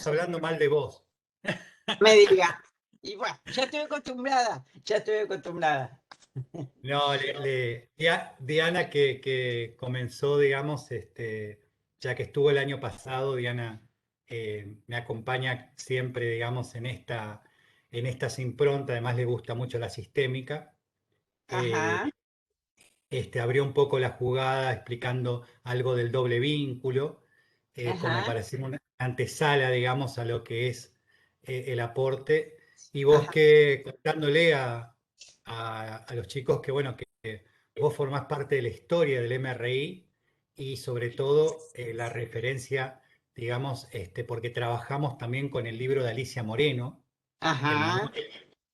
estamos hablando mal de vos. me diga. Y bueno, ya estoy acostumbrada. No, Diana que comenzó, digamos, ya que estuvo el año pasado, Diana me acompaña siempre, digamos, en estas improntas, además le gusta mucho la sistémica. Eh, Ajá, Abrió un poco la jugada explicando algo del doble vínculo, como ajá, para hacer una antesala, digamos, a lo que es el aporte. Y vos ajá, que contándole a los chicos que, bueno, que vos formás parte de la historia del MRI y sobre todo la referencia, digamos, porque trabajamos también con el libro de Alicia Moreno, el ajá, manual,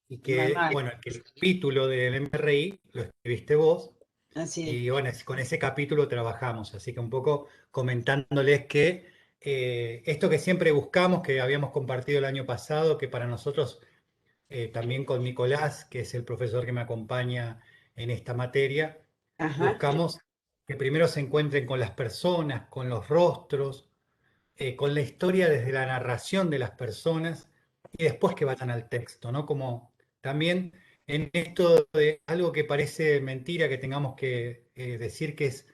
y que, manual. bueno, que el capítulo del MRI lo escribiste vos Así. y bueno, con ese capítulo trabajamos, así que un poco comentándoles que esto que siempre buscamos, que habíamos compartido el año pasado, que para nosotros, también con Nicolás, que es el profesor que me acompaña en esta materia, Ajá. buscamos que primero se encuentren con las personas, con los rostros, con la historia desde la narración de las personas y después que vayan al texto, ¿no? Como también en esto de algo que parece mentira que tengamos que decir que es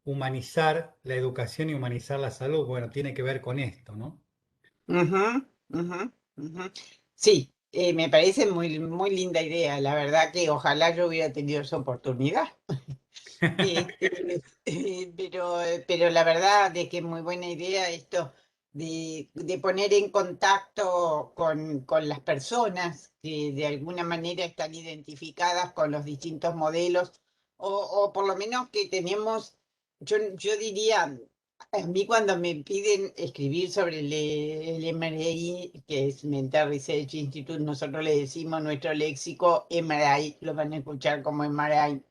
humanizar la educación y humanizar la salud, bueno, tiene que ver con esto, ¿no? Ujú, ujú, ujú. Sí, me parece muy, muy linda idea. La verdad que ojalá yo hubiera tenido esa oportunidad. Este, pero la verdad de que es muy buena idea esto de poner en contacto con las personas que de alguna manera están identificadas con los distintos modelos, o por lo menos que tenemos, yo diría, a mí cuando me piden escribir sobre el MRI, que es Mental Research Institute, nosotros le decimos nuestro léxico MRI, lo van a escuchar como MRI.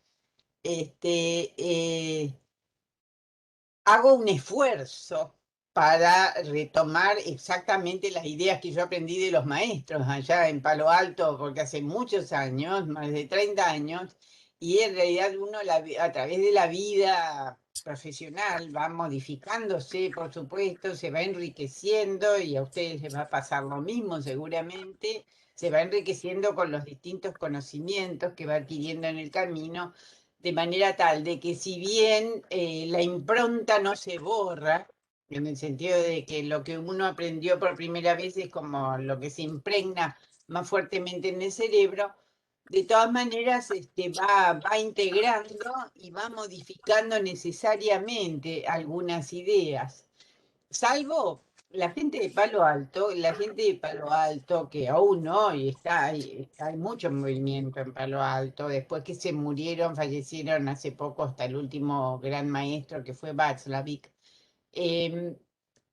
Este, hago un esfuerzo para retomar exactamente las ideas que yo aprendí de los maestros allá en Palo Alto, porque hace muchos años, más de 30 años, y en realidad uno a través de la vida profesional va modificándose, por supuesto, se va enriqueciendo y a ustedes les va a pasar lo mismo seguramente, se va enriqueciendo con los distintos conocimientos que va adquiriendo en el camino de manera tal de que si bien la impronta no se borra, en el sentido de que lo que uno aprendió por primera vez es como lo que se impregna más fuertemente en el cerebro, de todas maneras va integrando y va modificando necesariamente algunas ideas. Salvo la gente de Palo Alto, que aún hoy hay mucho movimiento en Palo Alto, después que se murieron, fallecieron hace poco hasta el último gran maestro que fue Václavic. eh,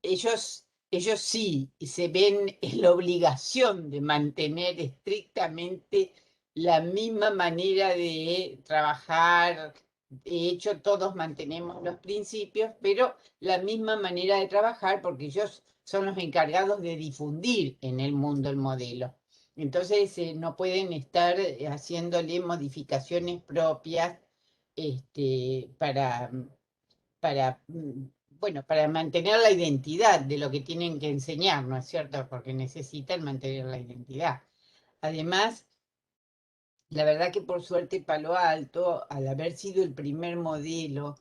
ellos sí se ven en la obligación de mantener estrictamente la misma manera de trabajar. De hecho, todos mantenemos los principios, pero la misma manera de trabajar porque ellos son los encargados de difundir en el mundo el modelo. Entonces, no pueden estar haciéndole modificaciones propias para mantener la identidad de lo que tienen que enseñar, ¿no es cierto? Porque necesitan mantener la identidad. Además, la verdad que por suerte Palo Alto, al haber sido el primer modelo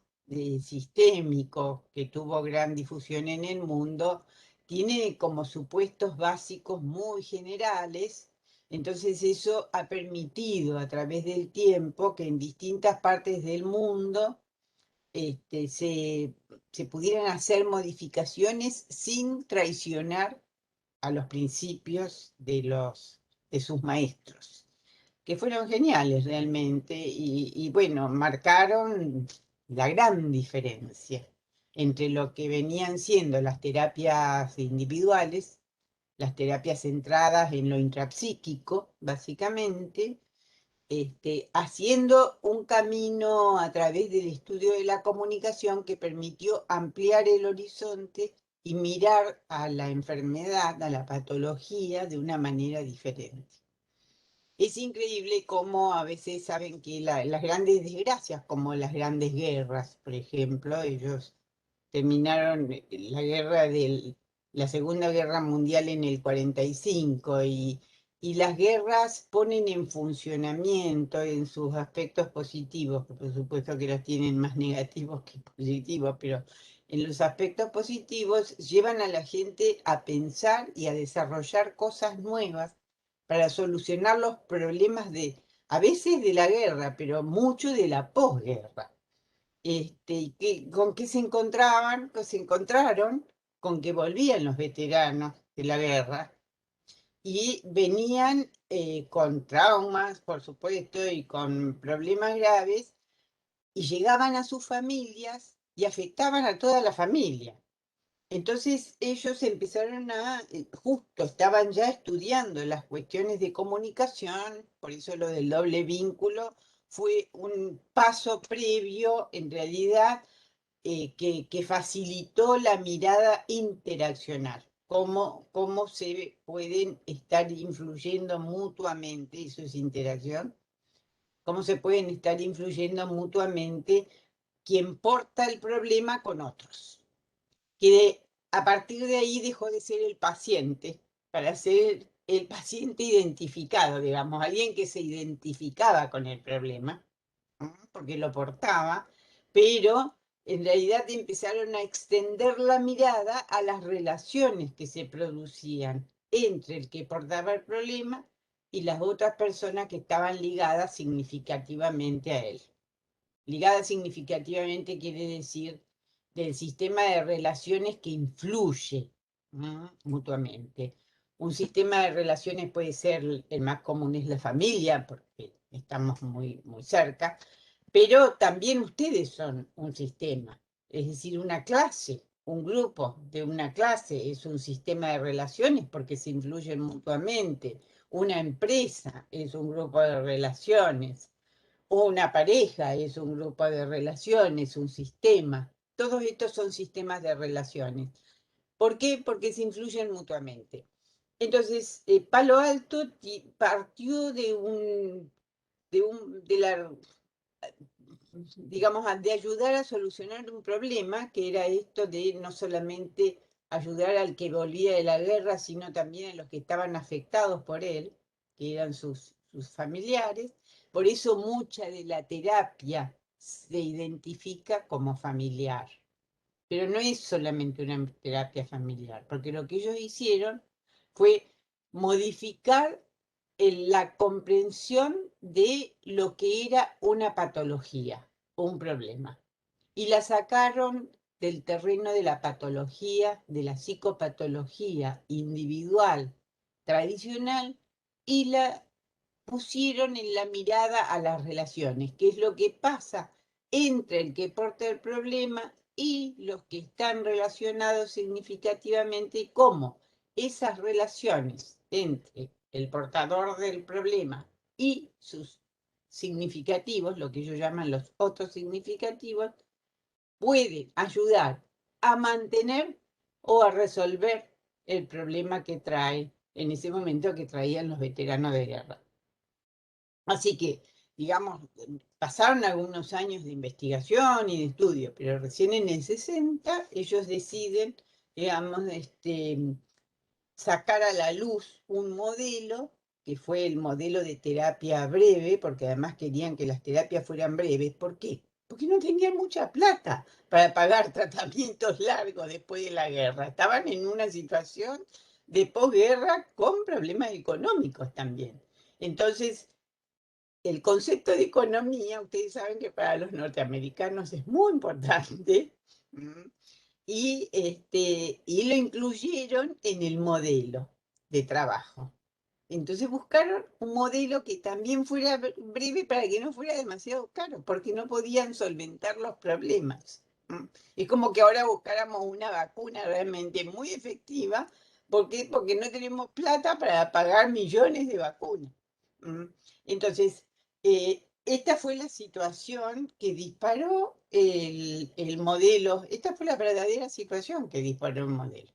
sistémico que tuvo gran difusión en el mundo, tiene como supuestos básicos muy generales. Entonces eso ha permitido a través del tiempo que en distintas partes del mundo este, se, se pudieran hacer modificaciones sin traicionar a los principios de sus maestros, que fueron geniales realmente y bueno, marcaron la gran diferencia entre lo que venían siendo las terapias individuales, las terapias centradas en lo intrapsíquico, básicamente, haciendo un camino a través del estudio de la comunicación que permitió ampliar el horizonte y mirar a la enfermedad, a la patología, de una manera diferente. Es increíble cómo a veces saben que las grandes desgracias, como las grandes guerras, por ejemplo, ellos terminaron la guerra la Segunda Guerra Mundial en el 45 y las guerras ponen en funcionamiento en sus aspectos positivos, que por supuesto que los tienen más negativos que positivos, pero en los aspectos positivos llevan a la gente a pensar y a desarrollar cosas nuevas para solucionar los problemas a veces de la guerra, pero mucho de la posguerra. ¿Con qué se encontraban? Pues se encontraron con que volvían los veteranos de la guerra y venían con traumas, por supuesto, y con problemas graves, y llegaban a sus familias y afectaban a toda la familia. Entonces ellos empezaron justo estaban ya estudiando las cuestiones de comunicación, por eso lo del doble vínculo fue un paso previo, en realidad, que facilitó la mirada interaccional, cómo se pueden estar influyendo mutuamente, eso es interacción, cómo se pueden estar influyendo mutuamente quien porta el problema con otros. Que a partir de ahí dejó de ser el paciente para ser el paciente identificado, digamos, alguien que se identificaba con el problema, porque lo portaba, pero en realidad empezaron a extender la mirada a las relaciones que se producían entre el que portaba el problema y las otras personas que estaban ligadas significativamente a él. Ligada significativamente quiere decir del sistema de relaciones que influye mutuamente. Un sistema de relaciones puede ser, el más común es la familia, porque estamos muy, muy cerca, pero también ustedes son un sistema, es decir, una clase, un grupo de una clase es un sistema de relaciones porque se influyen mutuamente. Una empresa es un grupo de relaciones. Una pareja es un grupo de relaciones, un sistema. Todos estos son sistemas de relaciones. ¿Por qué? Porque se influyen mutuamente. Entonces, Palo Alto partió de la, digamos, de ayudar a solucionar un problema, que era esto de no solamente ayudar al que volvía de la guerra, sino también a los que estaban afectados por él, que eran sus familiares. Por eso mucha de la terapia se identifica como familiar. Pero no es solamente una terapia familiar, porque lo que ellos hicieron fue modificar la comprensión de lo que era una patología o un problema. Y la sacaron del terreno de la patología, de la psicopatología individual tradicional, y la pusieron en la mirada a las relaciones, que es lo que pasa entre el que porta el problema y los que están relacionados significativamente, cómo esas relaciones entre el portador del problema y sus significativos, lo que ellos llaman los otros significativos, pueden ayudar a mantener o a resolver el problema que trae en ese momento que traían los veteranos de guerra. Así que, digamos, pasaron algunos años de investigación y de estudio, pero recién en el 60 ellos deciden, digamos, sacar a la luz un modelo, que fue el modelo de terapia breve, porque además querían que las terapias fueran breves. ¿Por qué? Porque no tenían mucha plata para pagar tratamientos largos después de la guerra. Estaban en una situación de posguerra con problemas económicos también. Entonces, el concepto de economía, ustedes saben que para los norteamericanos es muy importante, y lo incluyeron en el modelo de trabajo. Entonces buscaron un modelo que también fuera breve para que no fuera demasiado caro, porque no podían solventar los problemas. Es como que ahora buscáramos una vacuna realmente muy efectiva. ¿Por qué? Porque no tenemos plata para pagar millones de vacunas. Entonces, esta fue la situación que disparó el modelo, esta fue la verdadera situación que disparó el modelo.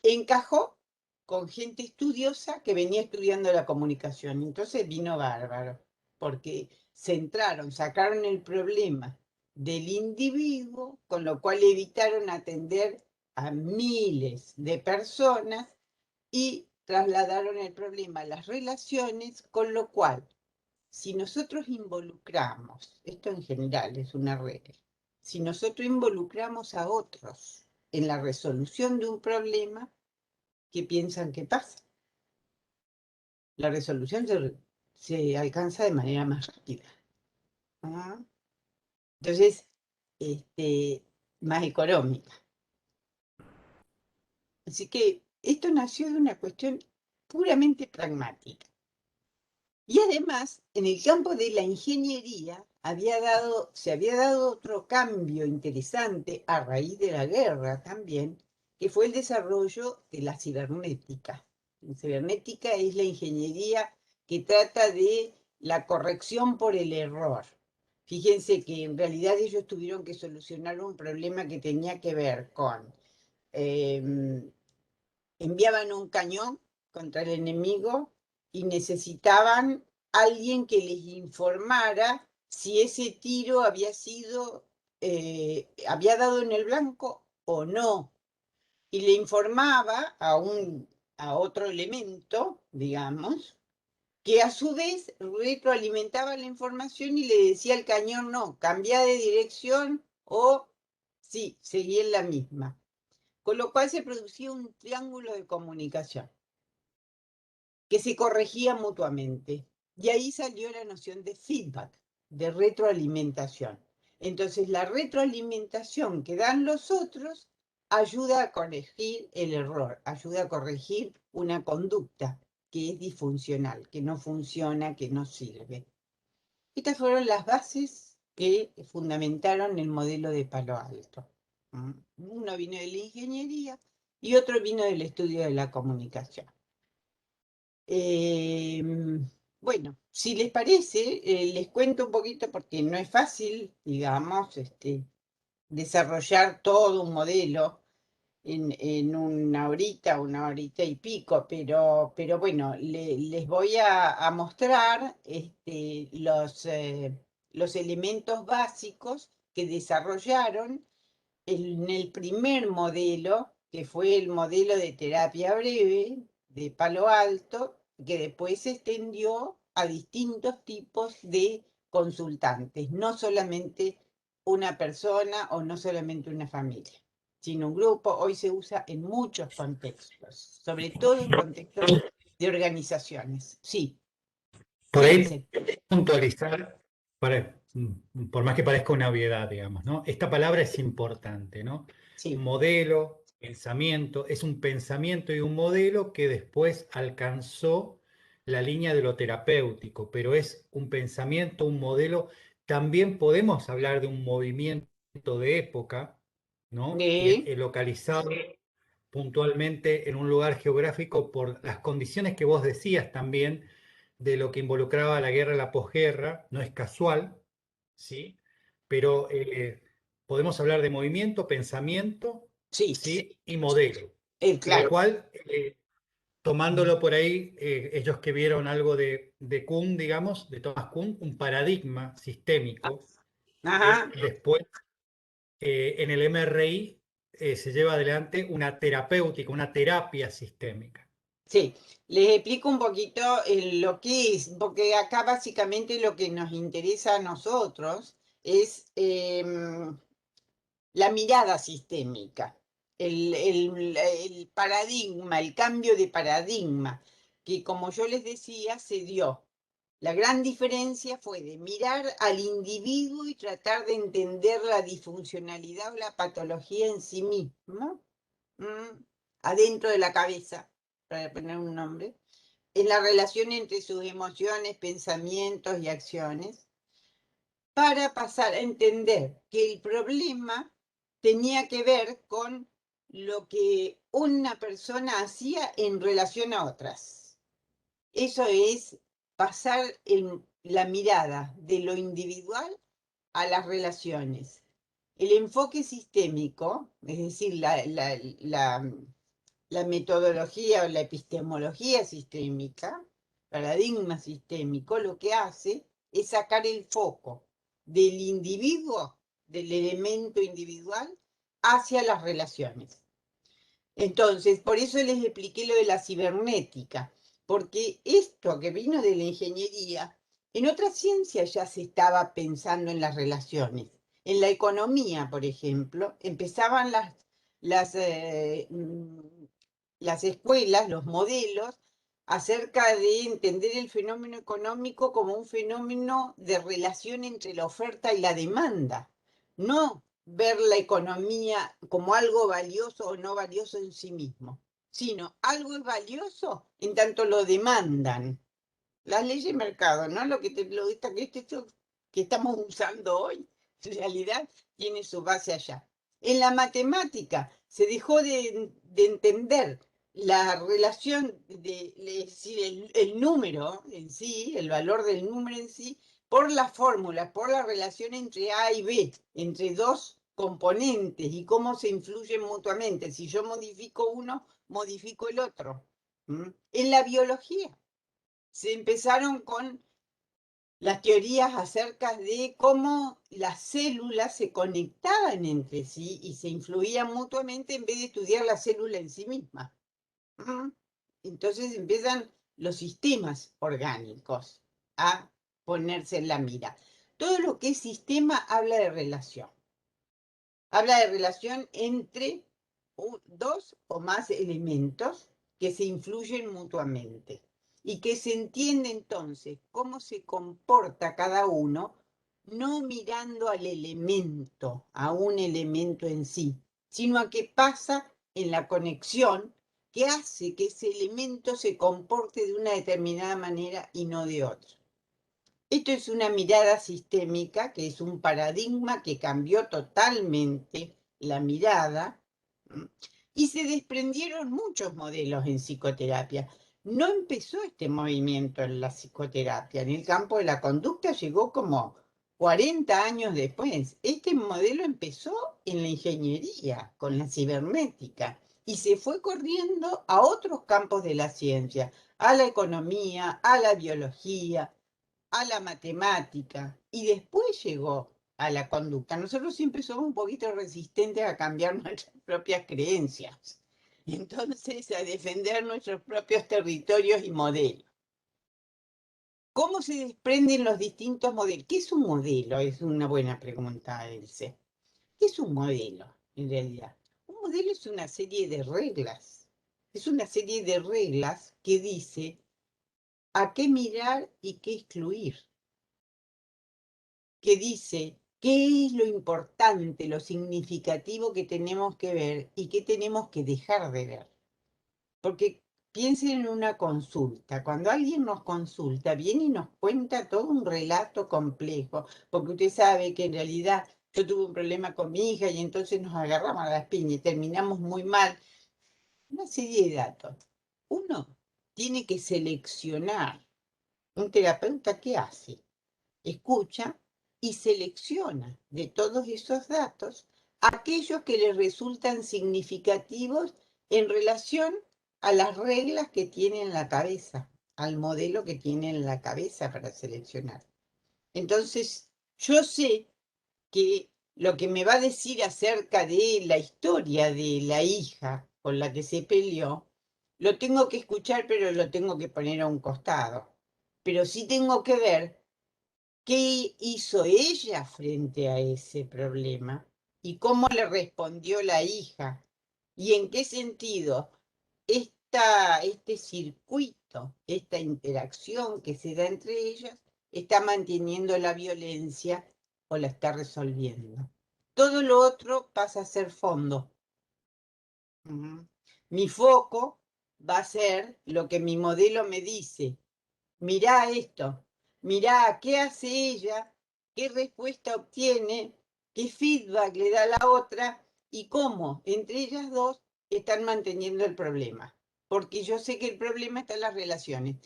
Encajó con gente estudiosa que venía estudiando la comunicación, entonces vino bárbaro, porque sacaron el problema del individuo, con lo cual evitaron atender a miles de personas y trasladaron el problema a las relaciones, con lo cual, si nosotros involucramos, esto en general es una regla, si nosotros involucramos a otros en la resolución de un problema, ¿qué piensan que pasa? La resolución se alcanza de manera más rápida. ¿Ah? Entonces, más económica. Así que esto nació de una cuestión puramente pragmática. Y además, en el campo de la ingeniería se había dado otro cambio interesante a raíz de la guerra también, que fue el desarrollo de la cibernética. La cibernética es la ingeniería que trata de la corrección por el error. Fíjense que en realidad ellos tuvieron que solucionar un problema que tenía que ver con enviaban un cañón contra el enemigo y necesitaban alguien que les informara si ese tiro había dado en el blanco o no. Y le informaba a otro elemento, digamos, que a su vez retroalimentaba la información y le decía al cañón, no, cambia de dirección o sí, seguí en la misma. Con lo cual se producía un triángulo de comunicación que se corregía mutuamente. Y ahí salió la noción de feedback, de retroalimentación. Entonces, la retroalimentación que dan los otros ayuda a corregir el error, ayuda a corregir una conducta que es disfuncional, que no funciona, que no sirve. Estas fueron las bases que fundamentaron el modelo de Palo Alto. Uno vino de la ingeniería y otro vino del estudio de la comunicación. Bueno, si les parece, les cuento un poquito porque no es fácil, digamos, desarrollar todo un modelo en una horita y pico, pero bueno, les voy a mostrar los elementos básicos que desarrollaron en el primer modelo, que fue el modelo de terapia breve de Palo Alto, que después se extendió a distintos tipos de consultantes, no solamente una persona o no solamente una familia, sino un grupo. Hoy se usa en muchos contextos, sobre todo en contextos de organizaciones. Sí, Por ahí piensen. puntualizar, por más que parezca una obviedad, digamos, ¿no? Esta palabra es importante, ¿no? Sí, Modelo, pensamiento, es un pensamiento y un modelo que después alcanzó la línea de lo terapéutico, pero es un pensamiento, un modelo. También podemos hablar de un movimiento de época, ¿no? Localizado puntualmente en un lugar geográfico por las condiciones que vos decías también de lo que involucraba la guerra y la posguerra, no es casual, ¿sí? Pero podemos hablar de movimiento, pensamiento, sí, ¿sí? Y modelo, lo claro. cual, tomándolo por ahí, ellos que vieron algo de Kuhn, digamos, de Thomas Kuhn, un paradigma sistémico, que Ajá. después en el MRI se lleva adelante una terapéutica, una terapia sistémica. Sí, les explico un poquito lo que es, porque acá básicamente lo que nos interesa a nosotros es la mirada sistémica, el paradigma, el cambio de paradigma, que como yo les decía, se dio. La gran diferencia fue de mirar al individuo y tratar de entender la disfuncionalidad o la patología en sí mismo, adentro de la cabeza, para poner un nombre, en la relación entre sus emociones, pensamientos y acciones, para pasar a entender que el problema tenía que ver con lo que una persona hacía en relación a otras. Eso es pasar la mirada de lo individual a las relaciones. El enfoque sistémico, es decir, la metodología o la epistemología sistémica, paradigma sistémico, lo que hace es sacar el foco del individuo, del elemento individual, hacia las relaciones. Entonces, por eso les expliqué lo de la cibernética, porque esto que vino de la ingeniería, en otras ciencias ya se estaba pensando en las relaciones. En la economía, por ejemplo, empezaban las, eh, mm, las escuelas, los modelos, acerca de entender el fenómeno económico como un fenómeno de relación entre la oferta y la demanda, no ver la economía como algo valioso o no valioso en sí mismo, sino algo es valioso en tanto lo demandan. Las leyes de mercado, ¿no? Esto que estamos usando hoy, en realidad tiene su base allá. En la matemática se dejó de entender la relación es decir, el número en sí, el valor del número en sí, por la fórmula, por la relación entre A y B, entre dos componentes y cómo se influyen mutuamente. Si yo modifico uno, modifico el otro. ¿Mm? En la biología se empezaron con las teorías acerca de cómo las células se conectaban entre sí y se influían mutuamente en vez de estudiar la célula en sí misma. ¿Mm? Entonces empiezan los sistemas orgánicos a ponerse en la mira. Todo lo que es sistema habla de relación. Habla de relación entre dos o más elementos que se influyen mutuamente y que se entiende entonces cómo se comporta cada uno, no mirando al elemento, a un elemento en sí, sino a qué pasa en la conexión que hace que ese elemento se comporte de una determinada manera y no de otra. Esto es una mirada sistémica, que es un paradigma que cambió totalmente la mirada, y se desprendieron muchos modelos en psicoterapia. No empezó este movimiento en la psicoterapia, en el campo de la conducta llegó como 40 años después. Este modelo empezó en la ingeniería, con la cibernética, y se fue corriendo a otros campos de la ciencia, a la economía, a la biología, a la matemática y después llegó a la conducta. Nosotros siempre somos un poquito resistentes a cambiar nuestras propias creencias, y entonces a defender nuestros propios territorios y modelos. ¿Cómo se desprenden los distintos modelos? ¿Qué es un modelo? Es una buena pregunta, Else. ¿Qué es un modelo, en realidad? Un modelo es una serie de reglas. Es una serie de reglas que dice a qué mirar y qué excluir, que dice qué es lo importante, lo significativo que tenemos que ver y qué tenemos que dejar de ver. Porque piensen en una consulta. Cuando alguien nos consulta, viene y nos cuenta todo un relato complejo, porque usted sabe que en realidad yo tuve un problema con mi hija y entonces nos agarramos a las piñas y terminamos muy mal. Una serie de datos. Uno tiene que seleccionar. Un terapeuta, ¿qué hace? Escucha y selecciona de todos esos datos aquellos que le resultan significativos en relación a las reglas que tiene en la cabeza, al modelo que tiene en la cabeza para seleccionar. Entonces, yo sé que lo que me va a decir acerca de la historia de la hija con la que se peleó, lo tengo que escuchar, pero lo tengo que poner a un costado. Pero sí tengo que ver qué hizo ella frente a ese problema y cómo le respondió la hija y en qué sentido este circuito, esta interacción que se da entre ellas, está manteniendo la violencia o la está resolviendo. Todo lo otro pasa a ser fondo. Mi foco va a ser lo que mi modelo me dice. Mirá esto, mirá qué hace ella, qué respuesta obtiene, qué feedback le da a la otra y cómo entre ellas dos están manteniendo el problema. Porque yo sé que el problema está en las relaciones.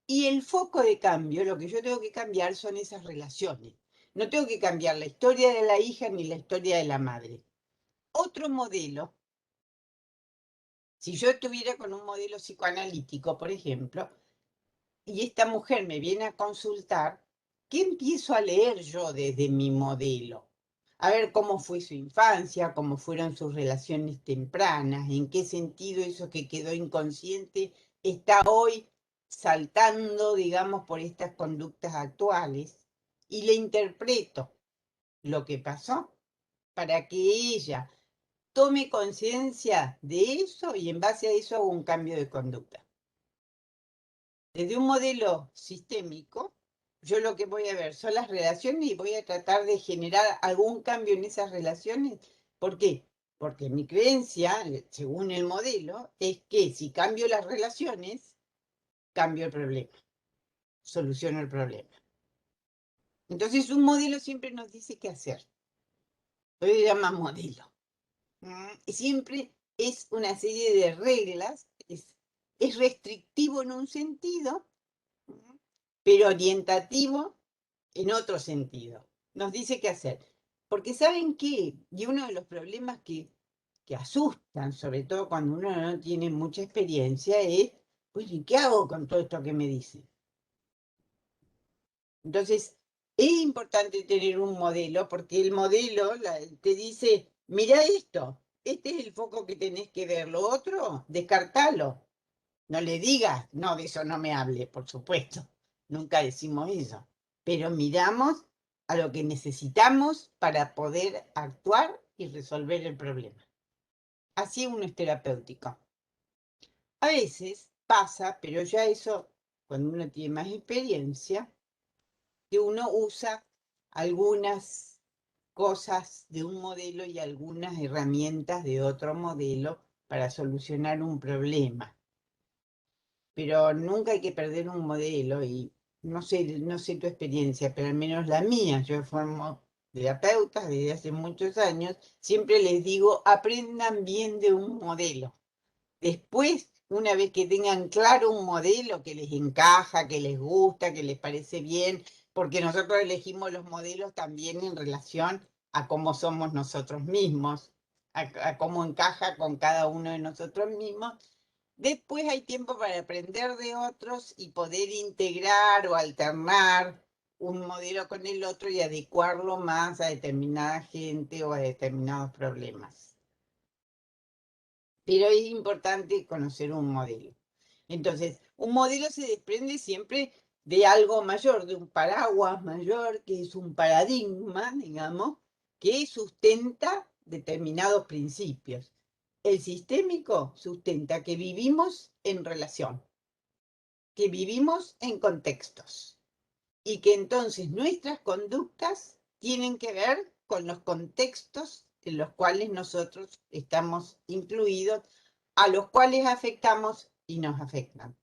Y el foco de cambio, lo que yo tengo que cambiar son esas relaciones. No tengo que cambiar la historia de la hija ni la historia de la madre. Otro modelo, si yo estuviera con un modelo psicoanalítico, por ejemplo, y esta mujer me viene a consultar, ¿qué empiezo a leer yo desde mi modelo? a ver cómo fue su infancia, cómo fueron sus relaciones tempranas, en qué sentido eso que quedó inconsciente está hoy saltando, digamos, por estas conductas actuales, y le interpreto lo que pasó para que ella tome conciencia de eso y en base a eso haga un cambio de conducta. Desde un modelo sistémico, yo lo que voy a ver son las relaciones y voy a tratar de generar algún cambio en esas relaciones. ¿Por qué? Porque mi creencia, según el modelo, es que si cambio las relaciones, cambio el problema, soluciono el problema. Entonces un modelo siempre nos dice qué hacer. Hoy se llama modelo. Y siempre es una serie de reglas, es restrictivo en un sentido, pero orientativo en otro sentido. Nos dice qué hacer. Porque ¿saben qué? Y uno de los problemas que asustan, sobre todo cuando uno no tiene mucha experiencia, es, pues, ¿y qué hago con todo esto que me dicen? Entonces, es importante tener un modelo, porque el modelo te dice, mira esto, este es el foco que tenés que ver, lo otro, descartalo. No le digas, no, de eso no me hable, por supuesto. Nunca decimos eso. Pero miramos a lo que necesitamos para poder actuar y resolver el problema. Así uno es terapéutico. A veces pasa, pero ya eso, cuando uno tiene más experiencia, que uno usa algunas cosas de un modelo y algunas herramientas de otro modelo para solucionar un problema. Pero nunca hay que perder un modelo y no sé tu experiencia, pero al menos la mía, yo formo terapeutas desde hace muchos años, siempre les digo, aprendan bien de un modelo. Después, una vez que tengan claro un modelo que les encaja, que les gusta, que les parece bien, porque nosotros elegimos los modelos también en relación a cómo somos nosotros mismos, a cómo encaja con cada uno de nosotros mismos. Después hay tiempo para aprender de otros y poder integrar o alternar un modelo con el otro y adecuarlo más a determinada gente o a determinados problemas. Pero es importante conocer un modelo. Entonces, un modelo se desprende siempre de algo mayor, de un paraguas mayor, que es un paradigma, digamos, que sustenta determinados principios. El sistémico sustenta que vivimos en relación, que vivimos en contextos y que entonces nuestras conductas tienen que ver con los contextos en los cuales nosotros estamos incluidos, a los cuales afectamos y nos afectan.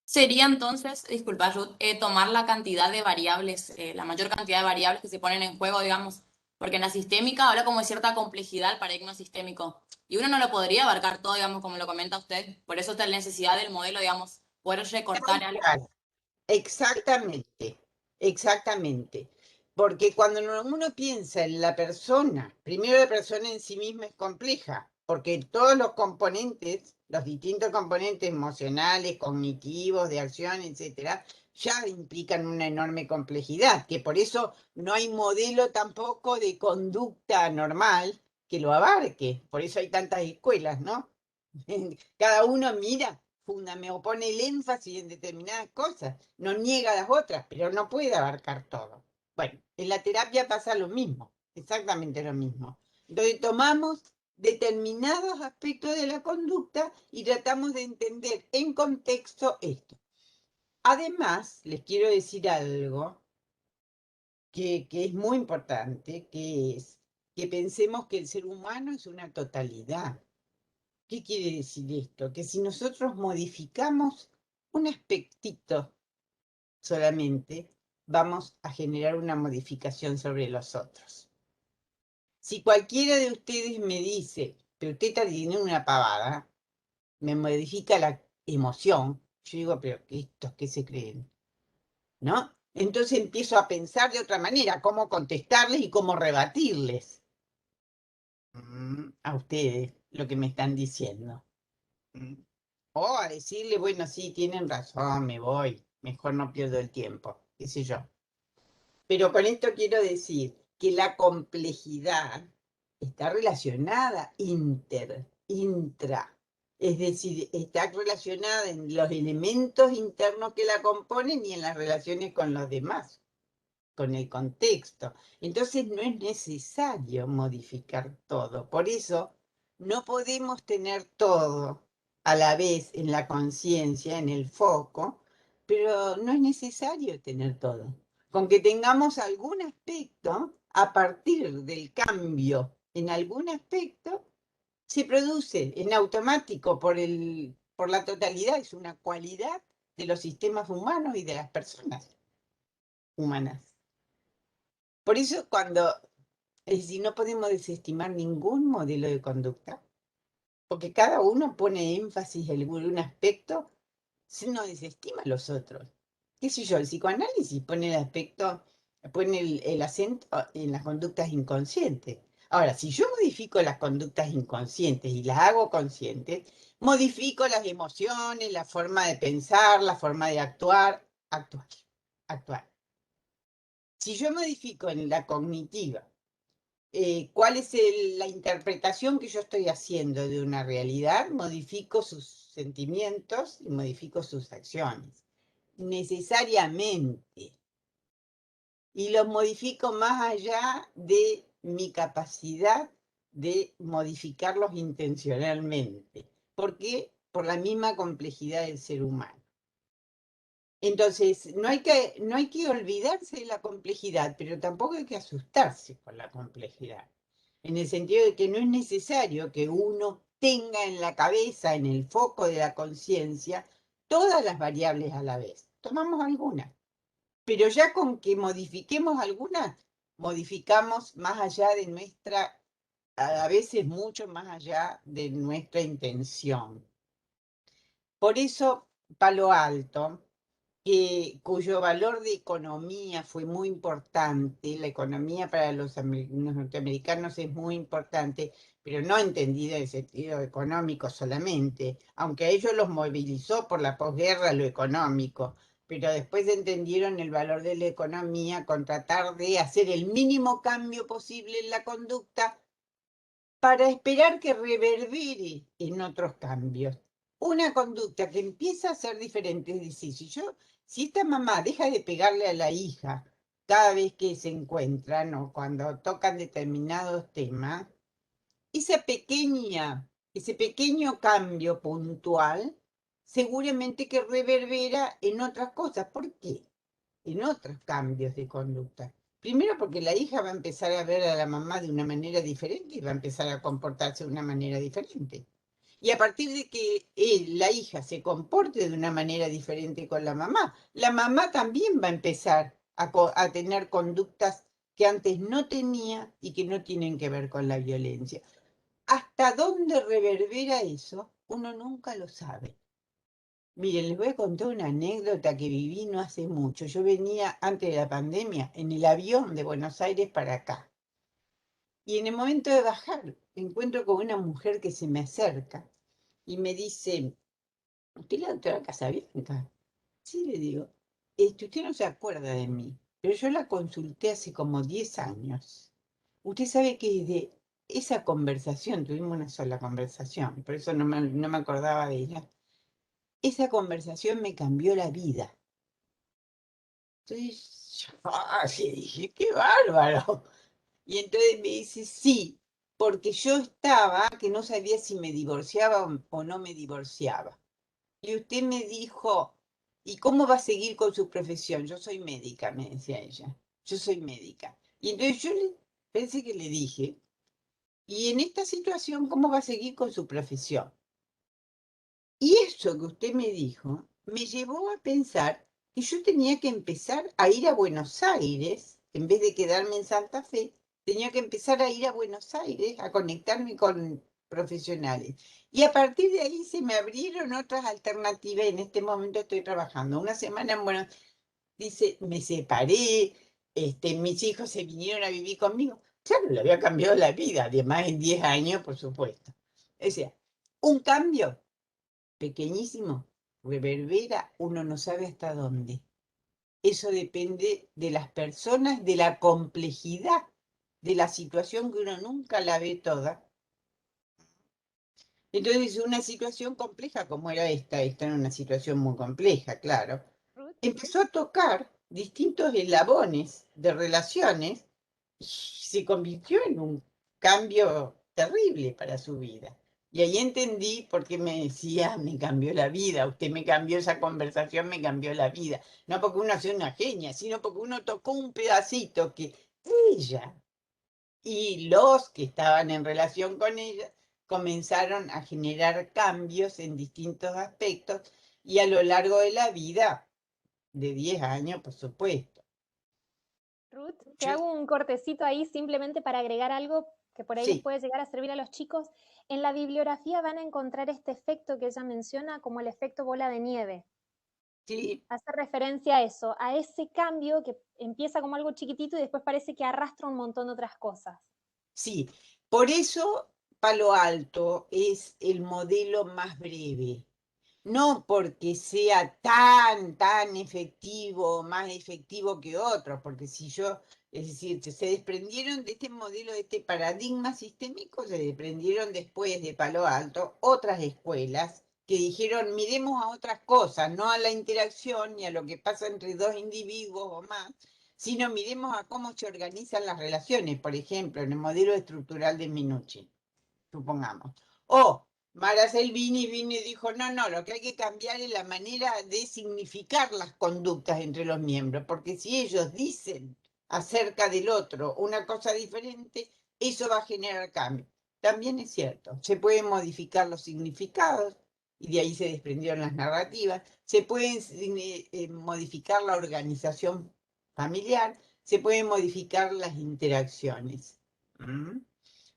Sería entonces, disculpa, Ruth, tomar la cantidad de variables, la mayor cantidad de variables que se ponen en juego, digamos, porque en la sistémica habla como de cierta complejidad el paradigma sistémico, y uno no lo podría abarcar todo, digamos, como lo comenta usted, por eso está la necesidad del modelo, digamos, poder recortar algo. Exactamente, exactamente. Porque cuando uno piensa en la persona, primero la persona en sí misma es compleja, porque todos los componentes, los distintos componentes emocionales, cognitivos, de acción, etcétera, ya implican una enorme complejidad, que por eso no hay modelo tampoco de conducta normal que lo abarque. Por eso hay tantas escuelas, ¿no? Cada uno mira o pone el énfasis en determinadas cosas, no niega las otras, pero no puede abarcar todo. Bueno, en la terapia pasa lo mismo, exactamente lo mismo. Entonces tomamos determinados aspectos de la conducta y tratamos de entender en contexto esto. Además, les quiero decir algo que es muy importante, que es que pensemos que el ser humano es una totalidad. ¿Qué quiere decir esto? Que si nosotros modificamos un aspectito solamente, vamos a generar una modificación sobre los otros. Si cualquiera de ustedes me dice, pero usted está diciendo una pavada, me modifica la emoción, yo digo, pero ¿estos qué se creen? ¿No? Entonces empiezo a pensar de otra manera, cómo contestarles y cómo rebatirles a ustedes lo que me están diciendo. O a decirle, bueno, sí, tienen razón, me voy, mejor no pierdo el tiempo, qué sé yo. Pero con esto quiero decir que la complejidad está relacionada intra. Es decir, está relacionada en los elementos internos que la componen y en las relaciones con los demás, con el contexto. Entonces no es necesario modificar todo. Por eso no podemos tener todo a la vez en la conciencia, en el foco, pero no es necesario tener todo. Con que tengamos algún aspecto, a partir del cambio en algún aspecto, se produce en automático por la totalidad, es una cualidad de los sistemas humanos y de las personas humanas. Por eso es decir, no podemos desestimar ningún modelo de conducta, porque cada uno pone énfasis en algún aspecto, si no desestima a los otros. ¿Qué sé yo? El psicoanálisis pone el acento en las conductas inconscientes. Ahora, si yo modifico las conductas inconscientes y las hago conscientes, modifico las emociones, la forma de pensar, la forma de actuar. Si yo modifico en la cognitiva, cuál es la interpretación que yo estoy haciendo de una realidad, modifico sus sentimientos y modifico sus acciones, necesariamente. Y los modifico más allá de mi capacidad de modificarlos intencionalmente. ¿Por qué? Por la misma complejidad del ser humano. Entonces, no hay que olvidarse de la complejidad, pero tampoco hay que asustarse por la complejidad. En el sentido de que no es necesario que uno tenga en la cabeza, en el foco de la conciencia, todas las variables a la vez. Tomamos algunas, pero ya con que modifiquemos algunas, modificamos más allá de nuestra, a veces mucho más allá de nuestra intención. Por eso, Palo Alto, cuyo valor de economía fue muy importante, la economía para los norteamericanos es muy importante, pero no entendida en el sentido económico solamente, aunque a ellos los movilizó por la posguerra lo económico, pero después entendieron el valor de la economía con tratar de hacer el mínimo cambio posible en la conducta para esperar que reverbere en otros cambios. Una conducta que empieza a ser diferente, es decir, si esta mamá deja de pegarle a la hija cada vez que se encuentran o cuando tocan determinados temas, ese pequeño cambio puntual seguramente que reverbera en otras cosas. ¿Por qué? En otros cambios de conducta. Primero porque la hija va a empezar a ver a la mamá de una manera diferente y va a empezar a comportarse de una manera diferente. Y a partir de que la hija se comporte de una manera diferente con la mamá también va a empezar a tener conductas que antes no tenía y que no tienen que ver con la violencia. ¿Hasta dónde reverbera eso? Uno nunca lo sabe. Miren, les voy a contar una anécdota que viví no hace mucho. Yo venía antes de la pandemia en el avión de Buenos Aires para acá. Y en el momento de bajar, me encuentro con una mujer que se me acerca y me dice, ¿usted es la doctora Casabianca? Sí, le digo, usted no se acuerda de mí, pero yo la consulté hace como 10 años. Usted sabe que desde esa conversación, tuvimos una sola conversación, por eso no me acordaba de ella, esa conversación me cambió la vida. Entonces, sí, dije, qué bárbaro. Y entonces me dice, sí, porque yo estaba que no sabía si me divorciaba o no me divorciaba. Y usted me dijo, ¿y cómo va a seguir con su profesión? Yo soy médica, me decía ella. Yo soy médica. Y entonces pensé que le dije, ¿y en esta situación cómo va a seguir con su profesión? Y eso que usted me dijo me llevó a pensar que yo tenía que empezar a ir a Buenos Aires, en vez de quedarme en Santa Fe, tenía que empezar a ir a Buenos Aires a conectarme con profesionales. Y a partir de ahí se me abrieron otras alternativas. En este momento estoy trabajando una semana en Buenos Aires. Dice, me separé, mis hijos se vinieron a vivir conmigo. Claro, le había cambiado la vida, además en 10 años, por supuesto. O sea, un cambio pequeñísimo, reverbera, uno no sabe hasta dónde. eso depende de las personas, de la complejidad de la situación que uno nunca la ve toda. Entonces, una situación compleja como era esta era una situación muy compleja, claro, Ruth, empezó a tocar distintos eslabones de relaciones y se convirtió en un cambio terrible para su vida. Y ahí entendí por qué me decía, me cambió la vida, usted me cambió esa conversación, me cambió la vida. No porque uno sea una genia, sino porque uno tocó un pedacito que ella y los que estaban en relación con ella comenzaron a generar cambios en distintos aspectos y a lo largo de la vida, de 10 años, por supuesto. Ruth, te hago un cortecito ahí simplemente para agregar algo que por ahí les Sí, puede llegar a servir a los chicos. En la bibliografía van a encontrar este efecto que ella menciona como el efecto bola de nieve. sí, Hace referencia a eso, a ese cambio que empieza como algo chiquitito y después parece que arrastra un montón de otras cosas. sí. Por eso Palo Alto es el modelo más breve. No porque sea tan efectivo, más efectivo que otros, porque si yo, es decir, se desprendieron de este modelo, de este paradigma sistémico, se desprendieron después de Palo Alto otras escuelas que dijeron, miremos a otras cosas, no a la interacción ni a lo que pasa entre dos individuos o más, sino miremos a cómo se organizan las relaciones, por ejemplo, en el modelo estructural de Minuchin, supongamos. O Mara Selvini vino y dijo, no, lo que hay que cambiar es la manera de significar las conductas entre los miembros, porque si ellos dicen acerca del otro una cosa diferente, eso va a generar cambio. También es cierto, se pueden modificar los significados, y de ahí se desprendieron las narrativas, se pueden modificar la organización familiar, se pueden modificar las interacciones. ¿Mm?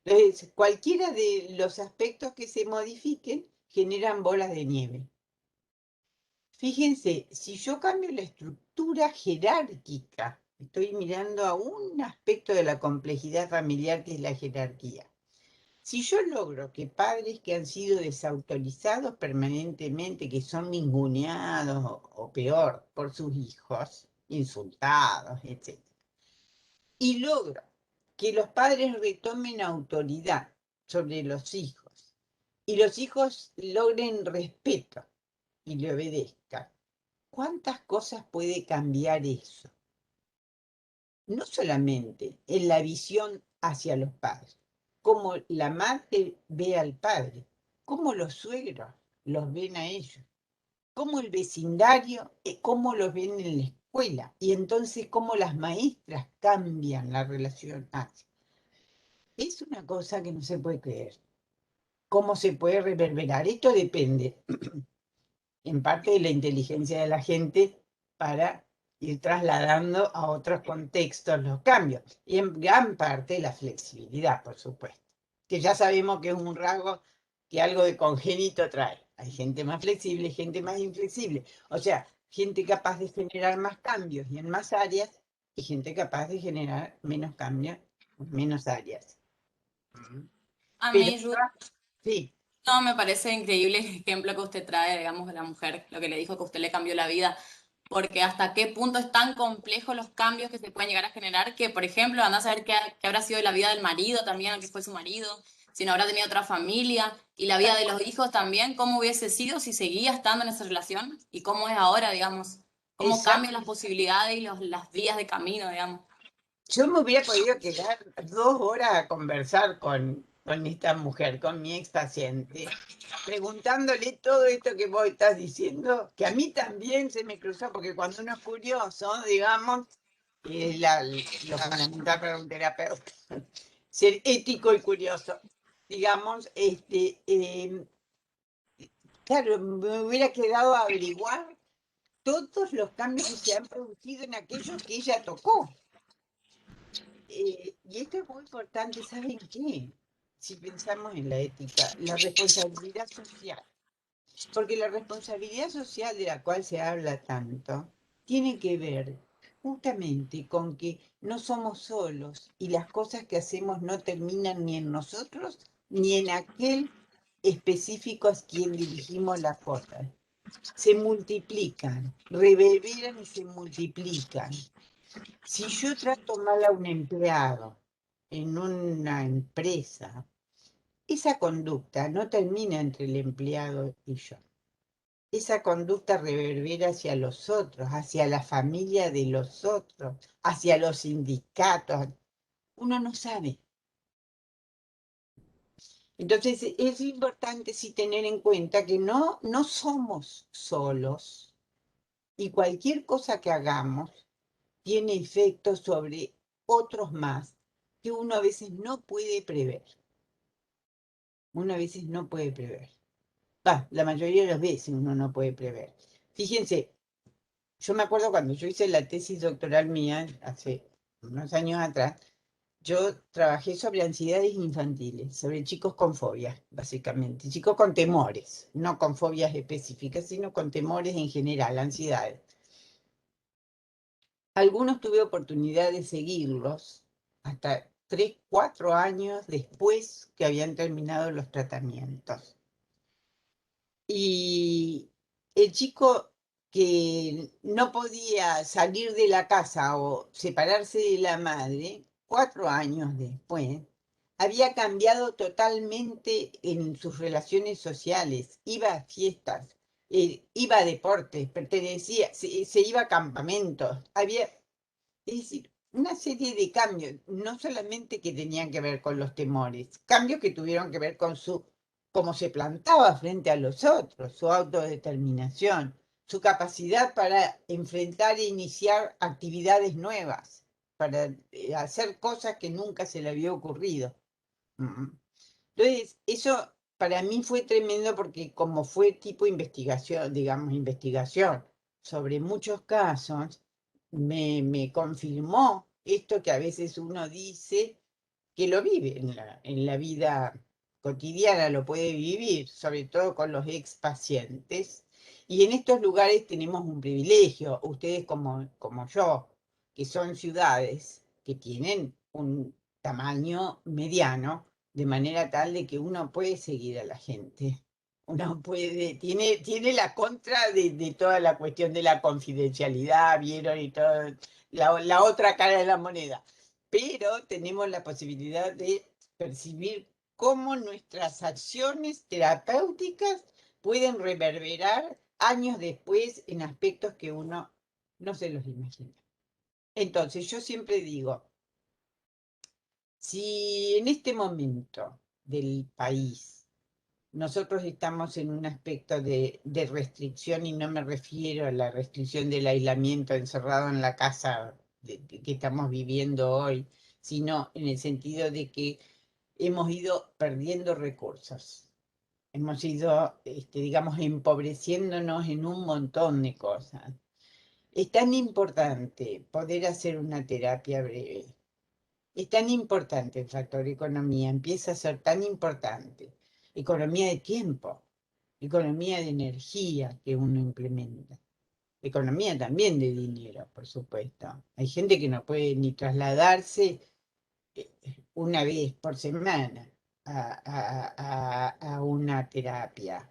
Entonces, cualquiera de los aspectos que se modifiquen generan bolas de nieve. Fíjense, si yo cambio la estructura jerárquica, estoy mirando a un aspecto de la complejidad familiar que es la jerarquía. Si yo logro que padres que han sido desautorizados permanentemente, que son ninguneados o peor por sus hijos, insultados, etc., y logro que los padres retomen autoridad sobre los hijos y los hijos logren respeto y le obedezcan, ¿cuántas cosas puede cambiar eso? No solamente en la visión hacia los padres, cómo la madre ve al padre, cómo los suegros los ven a ellos, cómo el vecindario, cómo los ven en la escuela, y entonces cómo las maestras cambian la relación hacia. Es una cosa que no se puede creer. ¿Cómo se puede reverberar? Esto depende en parte de la inteligencia de la gente para ir trasladando a otros contextos los cambios. Y en gran parte la flexibilidad, por supuesto. Que ya sabemos que es un rasgo que algo de congénito trae. Hay gente más flexible, gente más inflexible. O sea, gente capaz de generar más cambios y en más áreas, y gente capaz de generar menos cambios en menos áreas. A Pero mí, Ruth, sí, no, me parece increíble el ejemplo que usted trae, digamos, de la mujer, lo que le dijo que a usted le cambió la vida, porque hasta qué punto es tan complejo los cambios que se pueden llegar a generar que, por ejemplo, anda a saber qué habrá sido la vida del marido también, que fue su marido, si no habrá tenido otra familia, y la vida de los hijos también, cómo hubiese sido si seguía estando en esa relación y cómo es ahora, digamos, cómo cambian las posibilidades y las vías de camino, digamos. yo me hubiera podido quedar 2 horas a conversar con esta mujer, con mi ex paciente, preguntándole todo esto que vos estás diciendo, que a mí también se me cruzó, porque cuando uno es curioso, digamos, y es lo fundamental para un terapeuta, ser ético y curioso, digamos, claro, me hubiera quedado a averiguar todos los cambios que se han producido en aquellos que ella tocó. Y esto es muy importante, ¿saben qué? Si pensamos en la ética, la responsabilidad social. Porque la responsabilidad social de la cual se habla tanto tiene que ver justamente con que no somos solos y las cosas que hacemos no terminan ni en nosotros ni en aquel específico a quien dirigimos las cosas. se multiplican, reverberan y se multiplican. Si yo trato mal a un empleado en una empresa, esa conducta no termina entre el empleado y yo. Esa conducta reverbera hacia los otros, hacia la familia de los otros, hacia los sindicatos. Uno no sabe. Entonces es importante sí tener en cuenta que no somos solos y cualquier cosa que hagamos tiene efectos sobre otros más que uno a veces no puede prever. Uno a veces no puede prever. La mayoría de las veces uno no puede prever. Fíjense, yo me acuerdo cuando yo hice la tesis doctoral mía, hace unos años atrás, yo trabajé sobre ansiedades infantiles, sobre chicos con fobias, básicamente, chicos con temores, no con fobias específicas, sino con temores en general, ansiedades. Algunos tuve oportunidad de seguirlos hasta 3, 4 años después que habían terminado los tratamientos. Y el chico que no podía salir de la casa o separarse de la madre, 4 años después, había cambiado totalmente en sus relaciones sociales, iba a fiestas, iba a deportes, pertenecía, se iba a campamentos, había, es decir, una serie de cambios, no solamente que tenían que ver con los temores, cambios que tuvieron que ver con cómo se plantaba frente a los otros, su autodeterminación, su capacidad para enfrentar e iniciar actividades nuevas, para hacer cosas que nunca se le había ocurrido. Entonces, eso para mí fue tremendo porque como fue tipo investigación, digamos, investigación sobre muchos casos, me confirmó esto que a veces uno dice que lo vive en la vida cotidiana, lo puede vivir, sobre todo con los ex pacientes. Y en estos lugares tenemos un privilegio, ustedes como yo, que son ciudades que tienen un tamaño mediano, de manera tal de que uno puede seguir a la gente. Uno puede, tiene la contra de toda la cuestión de la confidencialidad, vieron, y todo, la otra cara de la moneda. Pero tenemos la posibilidad de percibir cómo nuestras acciones terapéuticas pueden reverberar años después en aspectos que uno no se los imagina. Entonces, yo siempre digo, si en este momento del país nosotros estamos en un aspecto de restricción, y no me refiero a la restricción del aislamiento encerrado en la casa que estamos viviendo hoy, sino en el sentido de que hemos ido perdiendo recursos. Hemos ido, digamos, empobreciéndonos en un montón de cosas. Es tan importante poder hacer una terapia breve. Es tan importante el factor economía, empieza a ser tan importante. Economía de tiempo, economía de energía que uno implementa. Economía también de dinero, por supuesto. Hay gente que no puede ni trasladarse una vez por semana a una terapia.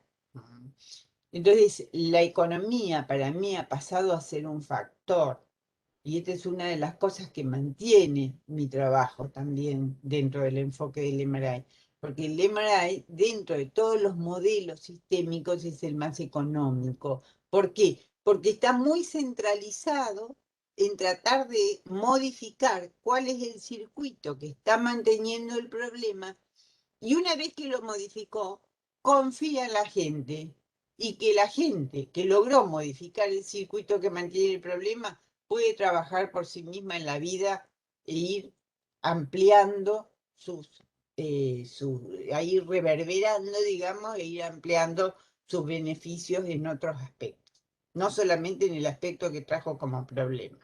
Entonces, la economía para mí ha pasado a ser un factor. Y esta es una de las cosas que mantiene mi trabajo también dentro del enfoque del MRI. Porque el MRI, dentro de todos los modelos sistémicos, es el más económico. ¿Por qué? Porque está muy centralizado en tratar de modificar cuál es el circuito que está manteniendo el problema, y una vez que lo modificó, confía en la gente, y que la gente que logró modificar el circuito que mantiene el problema puede trabajar por sí misma en la vida e ir ampliando a ir reverberando, digamos, e ir ampliando sus beneficios en otros aspectos, no solamente en el aspecto que trajo como problema.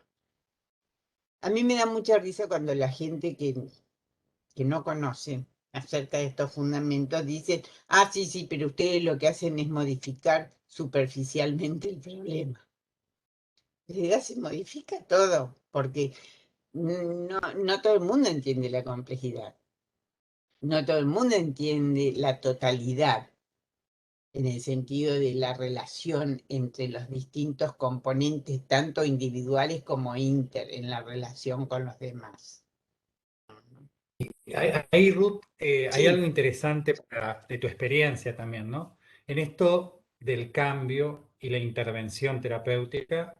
A mí me da mucha risa cuando la gente que no conoce acerca de estos fundamentos dice, sí, pero ustedes lo que hacen es modificar superficialmente el problema. En realidad se modifica todo, porque no todo el mundo entiende la complejidad. No todo el mundo entiende la totalidad en el sentido de la relación entre los distintos componentes, tanto individuales como en la relación con los demás. Ahí, Ruth, hay Sí, algo interesante de tu experiencia también, ¿no? En esto del cambio y la intervención terapéutica,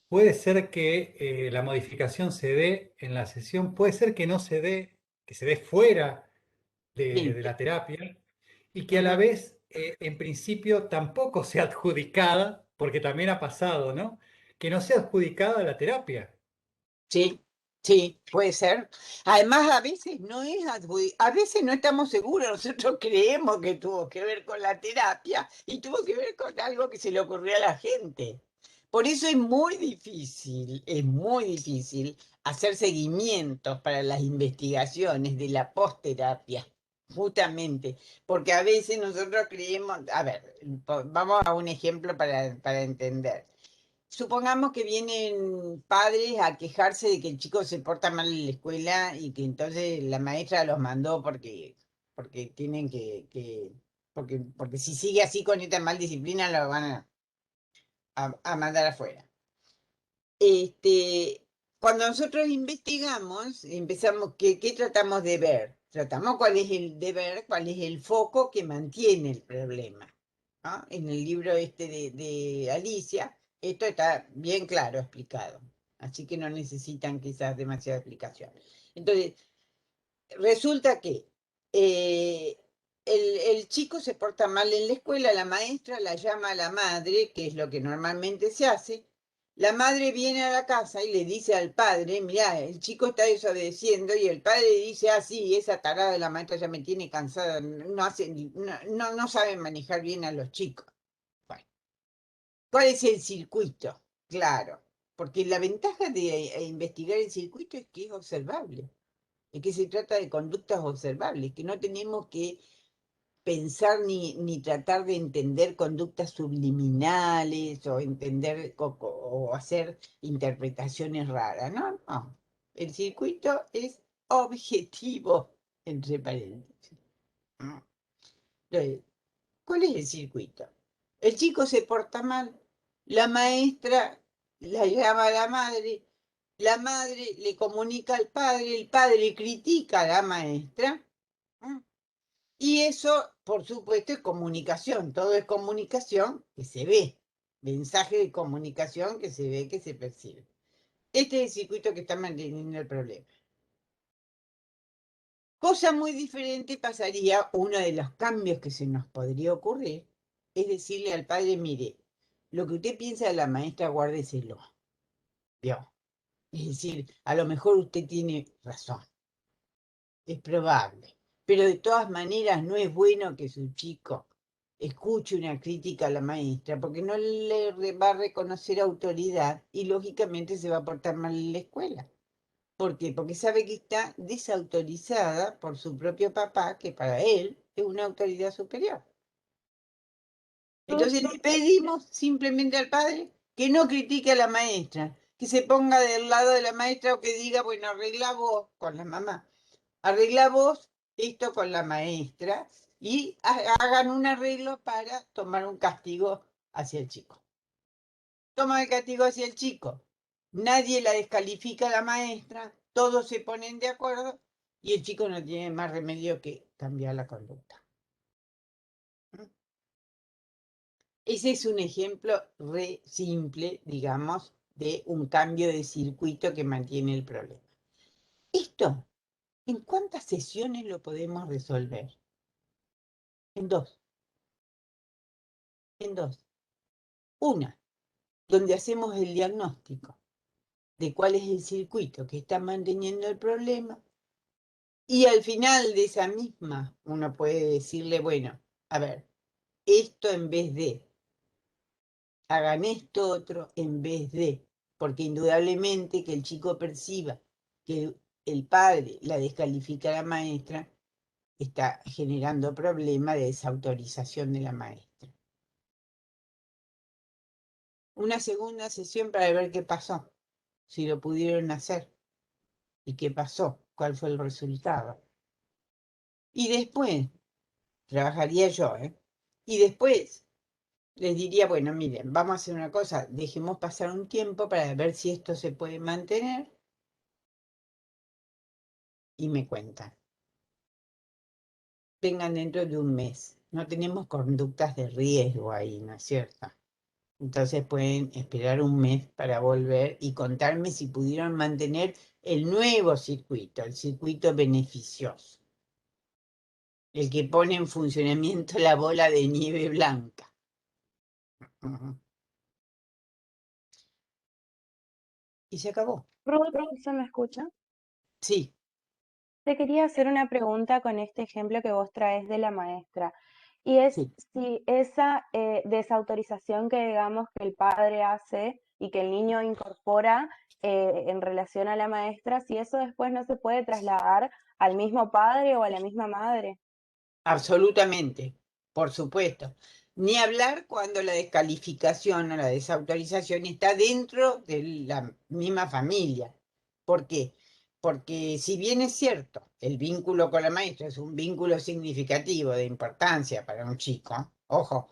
puede ser que la modificación se dé en la sesión, puede ser que no se dé, que se dé fuera sí. de la terapia y que a la Ujú. vez, en principio, tampoco sea adjudicada, porque también ha pasado, ¿no? Que no sea adjudicada a la terapia. Sí, sí, puede ser. Además, a veces no es a veces no estamos seguros, nosotros creemos que tuvo que ver con la terapia y tuvo que ver con algo que se le ocurrió a la gente. Por eso es muy difícil hacer seguimientos para las investigaciones de la posterapia, justamente, porque a veces nosotros creemos, a ver, vamos a un ejemplo para entender. Supongamos que vienen padres a quejarse de que el chico se porta mal en la escuela y que entonces la maestra los mandó porque tienen porque si sigue así con esta mal disciplina lo van a mandar afuera. Cuando nosotros investigamos, empezamos, ¿qué tratamos de ver? Tratamos cuál es el deber, cuál es el foco que mantiene el problema. ¿No? En el libro este de Alicia, esto está bien claro explicado, así que no necesitan quizás demasiada explicación. Entonces, resulta que eh, el chico se porta mal en la escuela, la maestra la llama a la madre, que es lo que normalmente se hace. La madre viene a la casa y le dice al padre, mirá, el chico está desobedeciendo, y el padre dice, ah, sí, esa tarada de la maestra ya me tiene cansada, no sabe manejar bien a los chicos. Bueno, ¿cuál es el circuito? Claro, porque la ventaja de investigar el circuito es que es observable, es que se trata de conductas observables, que no tenemos que pensar ni tratar de entender conductas subliminales o entender o hacer interpretaciones raras. No, no. El circuito es objetivo, entre paréntesis. ¿No? Entonces, ¿cuál es el circuito? El chico se porta mal, la maestra la llama a la madre le comunica al padre, el padre critica a la maestra. ¿No? Y eso, por supuesto, es comunicación. Todo es comunicación que se ve. Mensaje de comunicación que se ve, que se percibe. Este es el circuito que está manteniendo el problema. Cosa muy diferente pasaría, uno de los cambios que se nos podría ocurrir, es decirle al padre, mire, lo que usted piensa de la maestra, guárdeselo. ¿Vio? Es decir, a lo mejor usted tiene razón. Es probable. Pero de todas maneras no es bueno que su chico escuche una crítica a la maestra porque no va a reconocer autoridad y lógicamente se va a portar mal en la escuela. ¿Por qué? Porque sabe que está desautorizada por su propio papá, que para él es una autoridad superior. Entonces le pedimos simplemente al padre que no critique a la maestra, que se ponga del lado de la maestra o que diga, bueno, arregla vos con la mamá. Arregla vos esto con la maestra y hagan un arreglo para tomar un castigo hacia el chico. Toma el castigo hacia el chico. Nadie la descalifica a la maestra, todos se ponen de acuerdo y el chico no tiene más remedio que cambiar la conducta. ¿Mm? Ese es un ejemplo re simple, digamos, de un cambio de circuito que mantiene el problema. Esto, ¿en cuántas sesiones lo podemos resolver? En dos. En dos. Una, donde hacemos el diagnóstico de cuál es el circuito que está manteniendo el problema. Y al final de esa misma, uno puede decirle, bueno, a ver, esto en vez de, hagan esto otro en vez de, porque indudablemente que el chico perciba que el padre la descalifica a la maestra, está generando problema de desautorización de la maestra. Una segunda sesión para ver qué pasó, si lo pudieron hacer y qué pasó, cuál fue el resultado. Y después, trabajaría yo, Y después les diría, bueno, miren, vamos a hacer una cosa, dejemos pasar un tiempo para ver si esto se puede mantener y me cuentan. Vengan dentro de un mes. No tenemos conductas de riesgo ahí, ¿no es cierto? Entonces pueden esperar un mes para volver y contarme si pudieron mantener el nuevo circuito, el circuito beneficioso, el que pone en funcionamiento la bola de nieve blanca. Ujú. Y se acabó. Ruth, ¿se me escucha? Sí, Te quería hacer una pregunta con este ejemplo que vos traes de la maestra. Y es sí. si esa desautorización que digamos que el padre hace y que el niño incorpora en relación a la maestra, si eso después no se puede trasladar al mismo padre o a la misma madre. Absolutamente, por supuesto. Ni hablar cuando la descalificación o la desautorización está dentro de la misma familia. ¿Por qué? Porque si bien es cierto, el vínculo con la maestra es un vínculo significativo de importancia para un chico, ojo,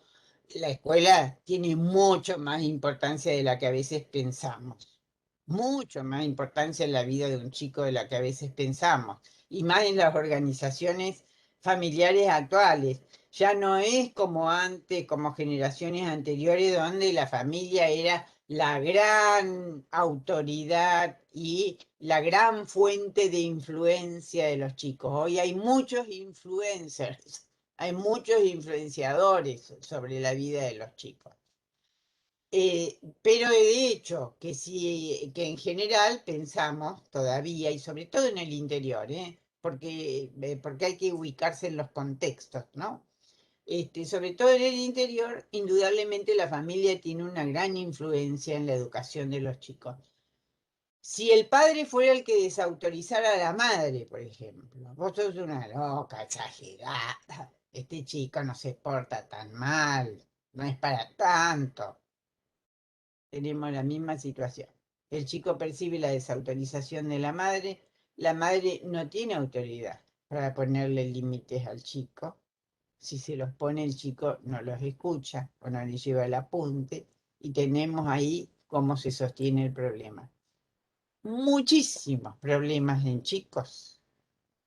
la escuela tiene mucho más importancia de la que a veces pensamos. Mucho más importancia en la vida de un chico de la que a veces pensamos. Y más en las organizaciones familiares actuales. Ya no es como antes, como generaciones anteriores, donde la familia era la gran autoridad y la gran fuente de influencia de los chicos. Hoy hay muchos influencers, hay muchos influenciadores sobre la vida de los chicos. Pero de hecho, que sí, que en general pensamos todavía, y sobre todo en el interior, porque hay que ubicarse en los contextos, ¿no? Sobre todo en el interior, indudablemente la familia tiene una gran influencia en la educación de los chicos. Si el padre fuera el que desautorizara a la madre, por ejemplo, vos sos una loca, exagerada, este chico no se porta tan mal, no es para tanto. Tenemos la misma situación. El chico percibe la desautorización de la madre no tiene autoridad para ponerle límites al chico. Si se los pone el chico no los escucha o no le lleva el apunte y tenemos ahí cómo se sostiene el problema. Muchísimos problemas en chicos,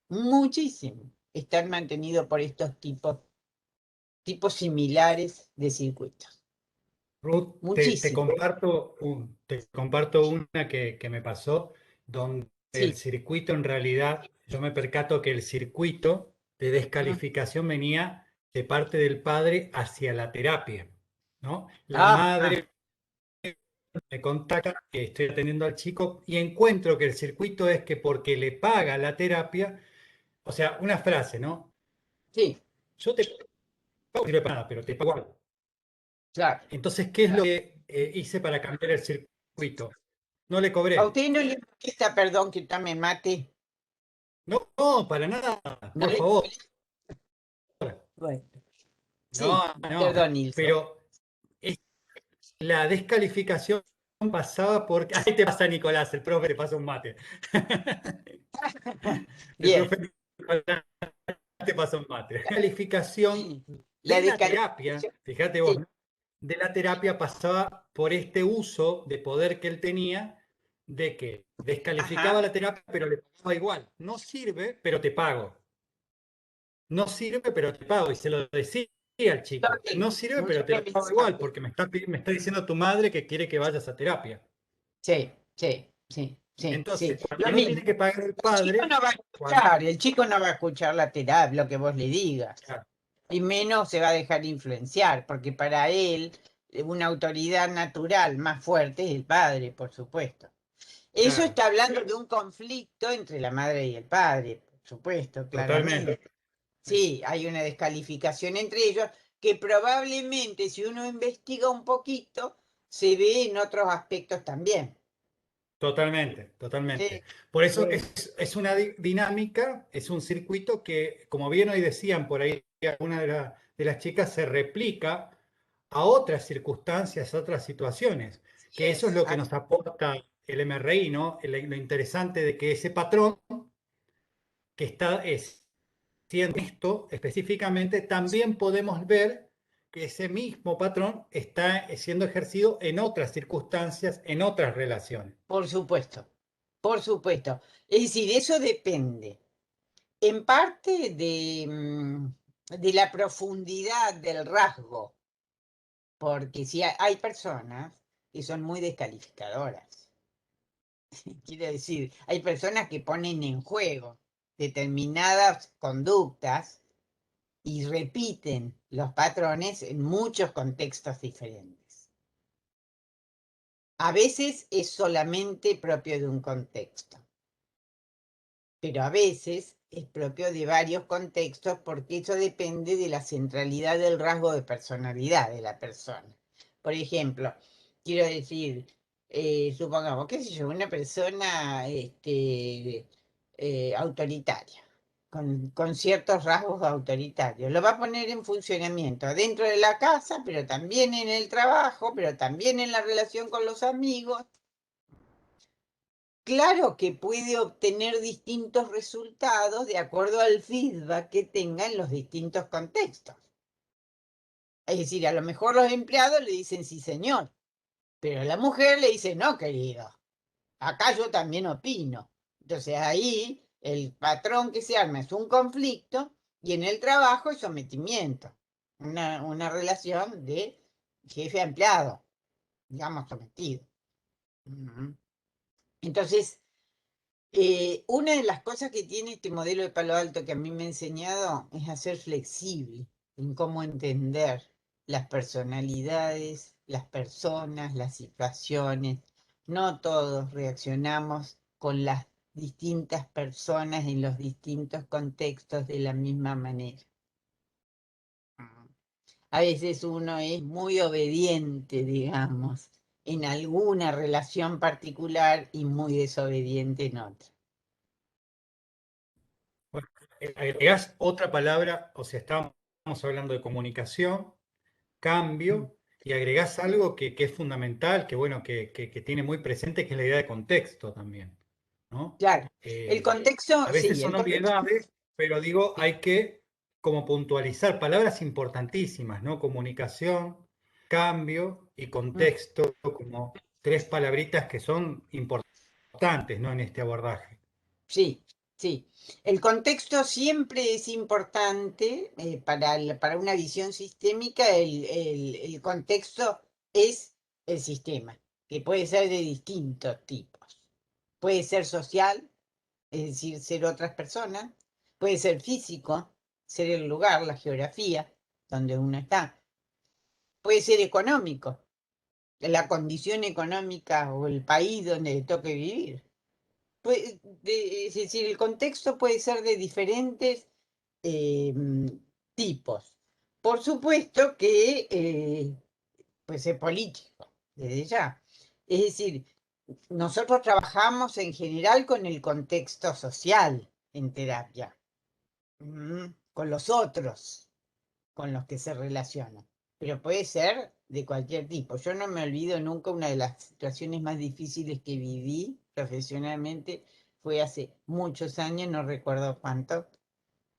muchísimos, están mantenidos por estos tipos similares de circuitos. Ruth, Muchísimos. te comparto una que me pasó, donde el Sí. circuito en realidad, yo me percato que el circuito de descalificación venía de parte del padre hacia la terapia, ¿no? La Ah, madre me contacta que estoy atendiendo al chico y encuentro que el circuito es que porque le paga la terapia, o sea, una frase, ¿no? sí, Yo te pago, no sirve para nada, pero te pago algo. claro. Entonces, ¿qué es lo que hice para cambiar el circuito? No le ¿A cobré. usted no le molesta, perdón, que tome mate? No, no, para nada, ¿No por le favor. molesta? Bueno, sí, No, no. perdón, Nilsson. Pero es- la descalificación pasaba porque. Ahí te pasa Nicolás, el profe le pasa un mate. El Bien. profe Nicolás te pasa un mate. La calificación La de la terapia, descalificación. fíjate vos, Sí. ¿no? De la terapia pasaba por este uso de poder que él tenía de que descalificaba Ajá. la terapia, pero le pagaba igual. No sirve, pero te pago. No sirve, pero te pago. Y se lo decía al chico. Sorry. No sirve, Un pero te doble lo pago igual, mensaje. porque me está diciendo tu madre que quiere que vayas a terapia. Sí, sí, sí, sí, sí. Entonces, cuando Lo no tiene mismo. que pagar el El chico padre, no va a cuando, escuchar, el chico no va a escuchar la terapia, lo que vos le digas. claro, Y menos se va a dejar influenciar, porque para él una autoridad natural más fuerte es el padre, por supuesto. Eso claro, está hablando de un conflicto entre la madre y el padre, por supuesto, totalmente. claramente. Sí, hay una descalificación entre ellos que probablemente si uno investiga un poquito, se ve en otros aspectos también. Totalmente, totalmente. Sí, Por eso sí, es una dinámica, es un circuito que, como bien hoy decían por ahí, alguna de las chicas se replica a otras circunstancias, a otras situaciones, que eso es yes. lo que nos aporta el MRI, ¿no? Lo interesante de que ese patrón que está siendo esto específicamente, también podemos ver que ese mismo patrón está siendo ejercido en otras circunstancias, en otras relaciones. Por supuesto, por supuesto. Es decir, eso depende en parte de la profundidad del rasgo, porque si hay personas que son muy descalificadoras. Quiero decir, hay personas que ponen en juego determinadas conductas y repiten los patrones en muchos contextos diferentes. A veces es solamente propio de un contexto, pero a veces es propio de varios contextos porque eso depende de la centralidad del rasgo de personalidad de la persona. Por ejemplo, quiero decir, supongamos, qué sé yo, una persona autoritaria, con ciertos rasgos autoritarios. Lo va a poner en funcionamiento dentro de la casa, pero también en el trabajo, pero también en la relación con los amigos. Claro que puede obtener distintos resultados de acuerdo al feedback que tenga en los distintos contextos. Es decir, a lo mejor los empleados le dicen sí, señor, pero la mujer le dice no, querido. Acá yo también opino. Entonces ahí el patrón que se arma es un conflicto y en el trabajo es sometimiento. Una relación de jefe a empleado, digamos, sometido. Entonces, una de las cosas que tiene este modelo de Palo Alto que a mí me ha enseñado es a ser flexible en cómo entender las personalidades, las personas, las situaciones. No todos reaccionamos con las distintas personas en los distintos contextos de la misma manera. A veces uno es muy obediente, digamos, en alguna relación particular y muy desobediente en otra. Bueno, agregás otra palabra, o sea, estábamos hablando de comunicación, cambio, y agregás algo que es fundamental, que bueno, que tiene muy presente, que es la idea de contexto también, ¿no? Claro, el contexto, A veces sí, el son contexto. obviedades, pero digo, hay que como puntualizar palabras importantísimas, ¿no? Comunicación, cambio y contexto, como tres palabritas que son importantes, ¿no? En este abordaje. Sí, sí. El contexto siempre es importante para una visión sistémica. El contexto es el sistema, que puede ser de distintos tipos. Puede ser social, es decir, ser otras personas. Puede ser físico, ser el lugar, la geografía donde uno está. Puede ser económico, la condición económica o el país donde le toque vivir. Es decir, el contexto puede ser de diferentes tipos. Por supuesto que puede ser político, desde ya. Es decir, nosotros trabajamos en general con el contexto social en terapia, con los otros con los que se relacionan. Pero puede ser de cualquier tipo. Yo no me olvido nunca una de las situaciones más difíciles que viví profesionalmente. Fue hace muchos años, no recuerdo cuánto.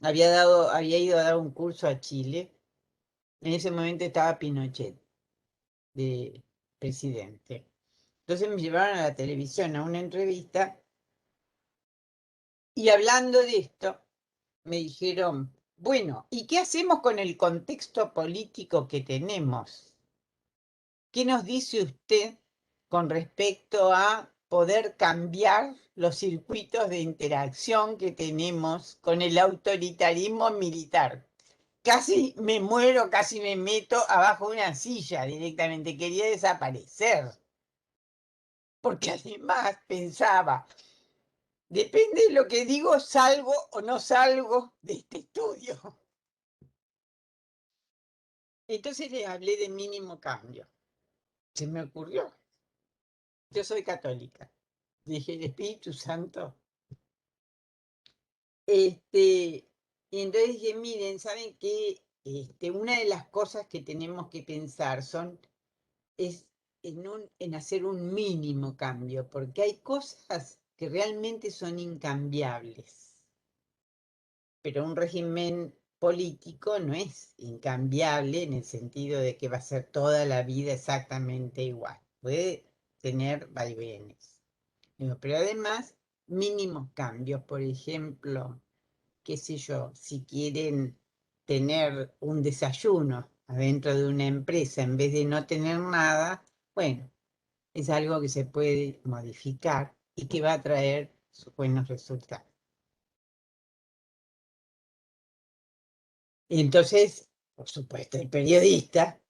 Había ido a dar un curso a Chile. En ese momento estaba Pinochet de presidente. Entonces me llevaron a la televisión a una entrevista y hablando de esto, me dijeron, bueno, ¿y qué hacemos con el contexto político que tenemos? ¿Qué nos dice usted con respecto a poder cambiar los circuitos de interacción que tenemos con el autoritarismo militar? Casi me muero, casi me meto abajo de una silla directamente, quería desaparecer. Porque además pensaba, depende de lo que digo, salgo o no salgo de este estudio. Entonces le hablé de mínimo cambio. Se me ocurrió. Yo soy católica. Dije, el Espíritu Santo. Y entonces dije, miren, ¿saben qué? Una de las cosas que tenemos que pensar es en hacer un mínimo cambio, porque hay cosas que realmente son incambiables. Pero un régimen político no es incambiable en el sentido de que va a ser toda la vida exactamente igual. Puede tener vaivenes. Digo, pero además, mínimos cambios. Por ejemplo, qué sé yo, si quieren tener un desayuno adentro de una empresa en vez de no tener nada, bueno, es algo que se puede modificar y que va a traer sus buenos resultados. Y entonces, por supuesto, el periodista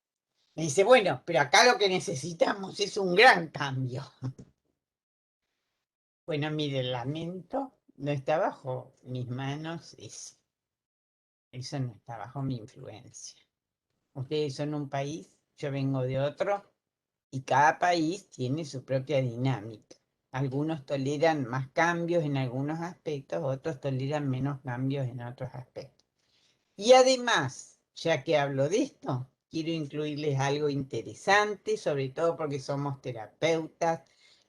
me dice, bueno, pero acá lo que necesitamos es un gran cambio. Bueno, mire, lamento, no está bajo mis manos eso no está bajo mi influencia. Ustedes son un país, yo vengo de otro, y cada país tiene su propia dinámica. Algunos toleran más cambios en algunos aspectos, otros toleran menos cambios en otros aspectos. Y además, ya que hablo de esto, quiero incluirles algo interesante, sobre todo porque somos terapeutas.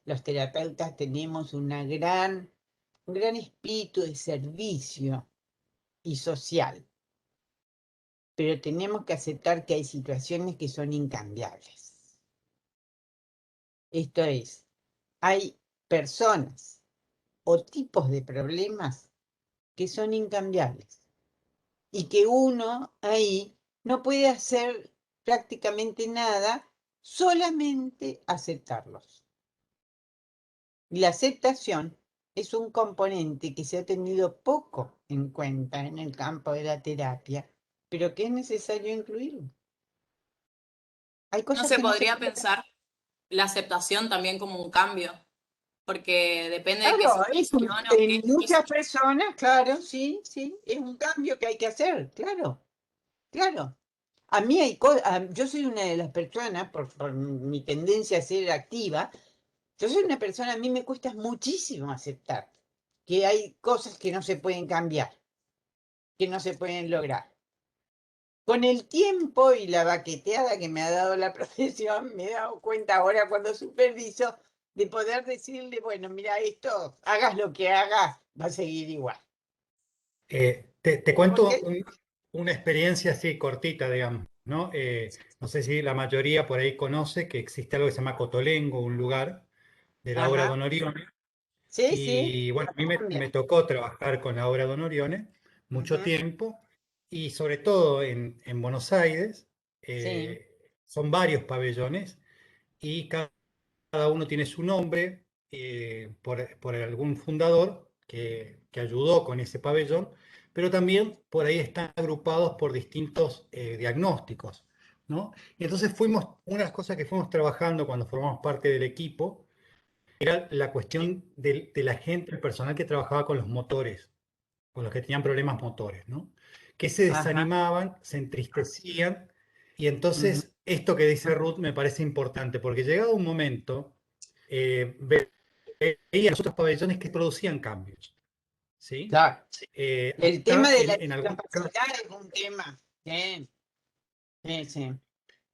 Los terapeutas tenemos un gran espíritu de servicio y social, pero tenemos que aceptar que hay situaciones que son incambiables. Esto es, hay personas o tipos de problemas que son incambiables y que uno ahí no puede hacer prácticamente nada, solamente aceptarlos. Y la aceptación es un componente que se ha tenido poco en cuenta en el campo de la terapia, pero que es necesario incluirlo. Hay No cosas se que no se podría pueden. pensar la aceptación también como un cambio, porque depende de qué Claro, situación o en qué. muchas personas, claro, sí, es un cambio que hay que hacer, claro, claro. A mí hay cosas, yo soy una de las personas, por mi tendencia a ser activa, yo soy una persona, a mí me cuesta muchísimo aceptar que hay cosas que no se pueden cambiar, que no se pueden lograr. Con el tiempo y la baqueteada que me ha dado la profesión, me he dado cuenta ahora cuando superviso de poder decirle, bueno, mira esto, hagas lo que hagas, va a seguir igual. Te cuento Porque, una experiencia así cortita, digamos, ¿no? No sé si la mayoría por ahí conoce que existe algo que se llama Cotolengo, un lugar de la obra de ajá, Donorione. sí, Y bueno, a mí me también. tocó trabajar con la obra de Donorione mucho Ujú, tiempo y sobre todo en Buenos Aires. sí, Son varios pabellones y cada uno tiene su nombre por algún fundador que ayudó con ese pabellón, pero también por ahí están agrupados por distintos diagnósticos, ¿no? Y entonces una de las cosas que fuimos trabajando cuando formamos parte del equipo, era la cuestión de la gente, el personal que trabajaba con los motores, con los que tenían problemas motores, ¿no? Que se ajá, desanimaban, se entristecían, y ujú, entonces esto que dice Ruth me parece importante, porque llegado un momento, veía los otros pabellones que producían cambios, ¿sí? claro. El tema Hasta de la en algunos casos. discapacidad es un tema. Sí, sí, sí.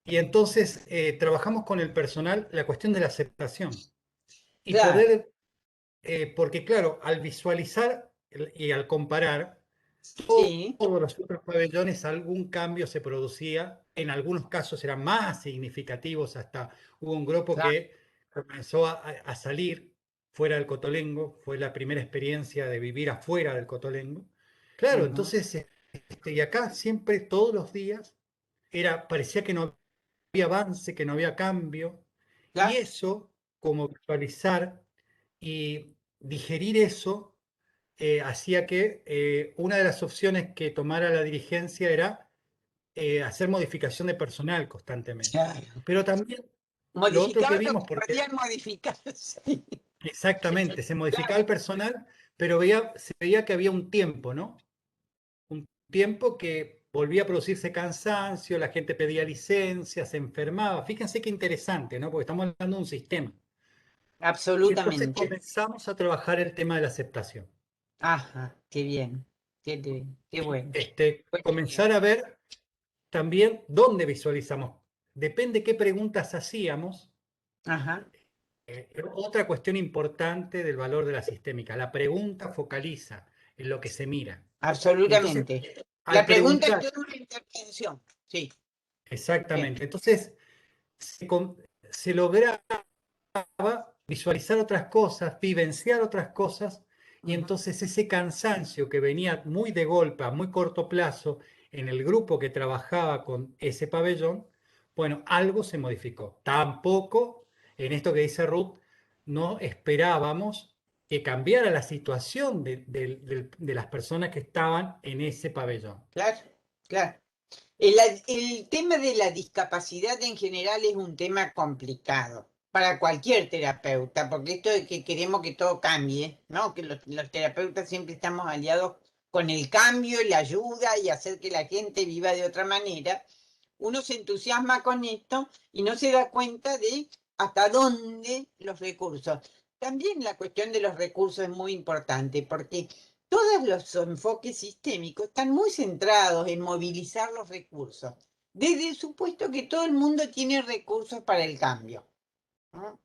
Y entonces trabajamos con el personal la cuestión de la aceptación y Claro, poder, porque claro, al visualizar y al comparar, sí, todos los otros pabellones algún cambio se producía, en algunos casos eran más significativos, hasta hubo un grupo claro. que comenzó a salir fuera del Cotolengo, fue la primera experiencia de vivir afuera del Cotolengo. Claro, Ujú, entonces, y acá siempre, todos los días, parecía que no había avance, que no había cambio, y claro, eso, como visualizar y digerir eso, hacía que una de las opciones que tomara la dirigencia era hacer modificación de personal constantemente. claro. Pero también lo otro que Modificar lo vimos, que porque podían modificarse. exactamente, se modificaba Claro, el personal, pero se veía que había un tiempo, ¿no? Un tiempo que volvía a producirse cansancio, la gente pedía licencia, se enfermaba. Fíjense qué interesante, ¿no? Porque estamos hablando de un sistema. Y entonces absolutamente. comenzamos a trabajar el tema de la aceptación. Ajá, qué bien, qué bueno. Comenzar a ver también dónde visualizamos. Depende qué preguntas hacíamos. Ajá, Otra cuestión importante del valor de la sistémica. La pregunta focaliza en lo que se mira. Y entonces, absolutamente. al La pregunta es preguntar, toda una intervención. Sí, exactamente, entonces se lograba visualizar otras cosas, vivenciar otras cosas, y entonces ese cansancio que venía muy de golpe, a muy corto plazo, en el grupo que trabajaba con ese pabellón, bueno, algo se modificó. Tampoco, en esto que dice Ruth, no esperábamos que cambiara la situación de las personas que estaban en ese pabellón. claro, claro. El tema de la discapacidad en general es un tema complicado para cualquier terapeuta, porque esto de que queremos que todo cambie, ¿no? Que los terapeutas siempre estamos aliados con el cambio y la ayuda y hacer que la gente viva de otra manera. Uno se entusiasma con esto y no se da cuenta de hasta dónde los recursos. También la cuestión de los recursos es muy importante, porque todos los enfoques sistémicos están muy centrados en movilizar los recursos, desde el supuesto que todo el mundo tiene recursos para el cambio, ¿no?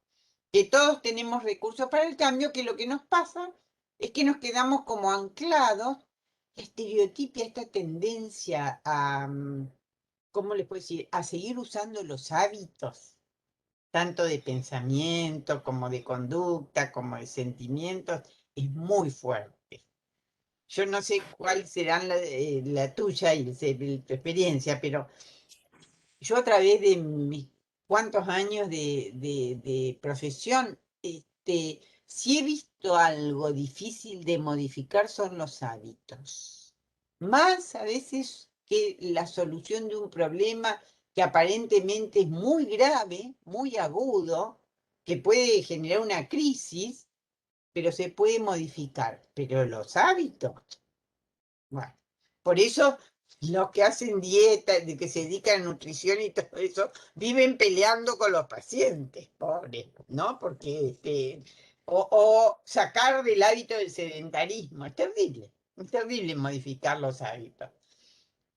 Que todos tenemos recursos para el cambio, que lo que nos pasa es que nos quedamos como anclados, estereotipia, esta tendencia a, ¿cómo les puedo decir?, a seguir usando los hábitos, tanto de pensamiento como de conducta, como de sentimientos, es muy fuerte. Yo no sé cuál será la tuya y tu experiencia, pero yo a través de mis cuantos años de profesión, si he visto algo difícil de modificar son los hábitos. Más a veces que la solución de un problema que aparentemente es muy grave, muy agudo, que puede generar una crisis, pero se puede modificar. Pero los hábitos, bueno, por eso los que hacen dieta, de que se dedican a nutrición y todo eso, viven peleando con los pacientes, pobres, ¿no? Porque, o sacar del hábito del sedentarismo, es terrible modificar los hábitos.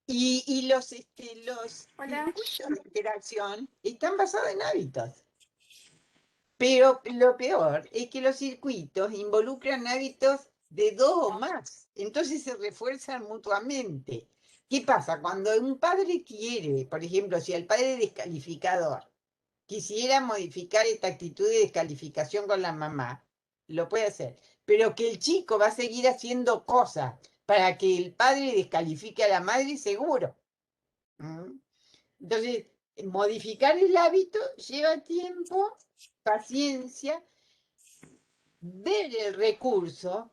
Y los Hola. circuitos de interacción están basados en hábitos. Pero lo peor es que los circuitos involucran hábitos de dos o más, entonces se refuerzan mutuamente. ¿Qué pasa? Cuando un padre quiere, por ejemplo, si el padre descalificador quisiera modificar esta actitud de descalificación con la mamá, lo puede hacer, pero que el chico va a seguir haciendo cosas para que el padre descalifique a la madre, seguro. ¿Mm? Entonces, modificar el hábito lleva tiempo, paciencia, ver el recurso,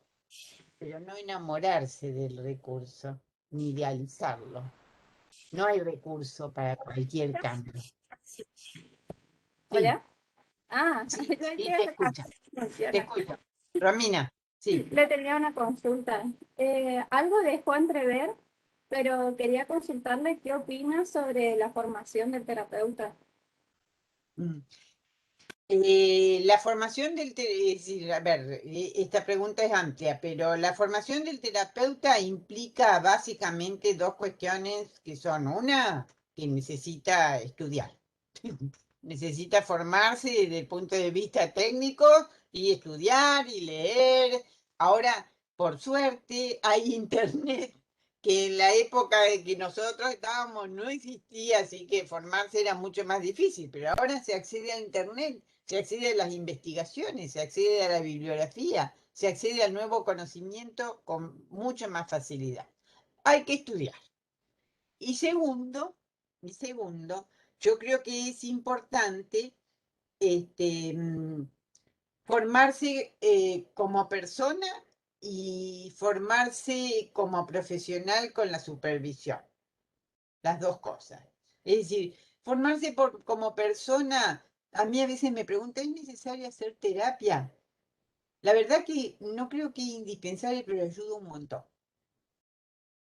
pero no enamorarse del recurso, ni idealizarlo. No hay recurso para cualquier cambio. Sí, Hola. Ah, sí, yo sí, dije, te escucho, te funciona. escucho. Romina, sí. Le tenía una consulta. Algo dejó entrever, pero quería consultarle qué opina sobre la formación del terapeuta. Mm. La formación es decir, a ver, esta pregunta es amplia, pero la formación del terapeuta implica básicamente dos cuestiones que son una, que necesita estudiar, necesita formarse desde el punto de vista técnico y estudiar y leer. Ahora, por suerte, hay internet que en la época en que nosotros estábamos no existía, así que formarse era mucho más difícil, pero ahora se accede a internet, se accede a las investigaciones, se accede a la bibliografía, se accede al nuevo conocimiento con mucha más facilidad. Hay que estudiar. Y segundo, yo creo que es importante formarse como persona y formarse como profesional con la supervisión. Las dos cosas. Es decir, formarse como persona, a mí a veces me preguntan, ¿es necesario hacer terapia? La verdad que no creo que es indispensable, pero ayuda un montón.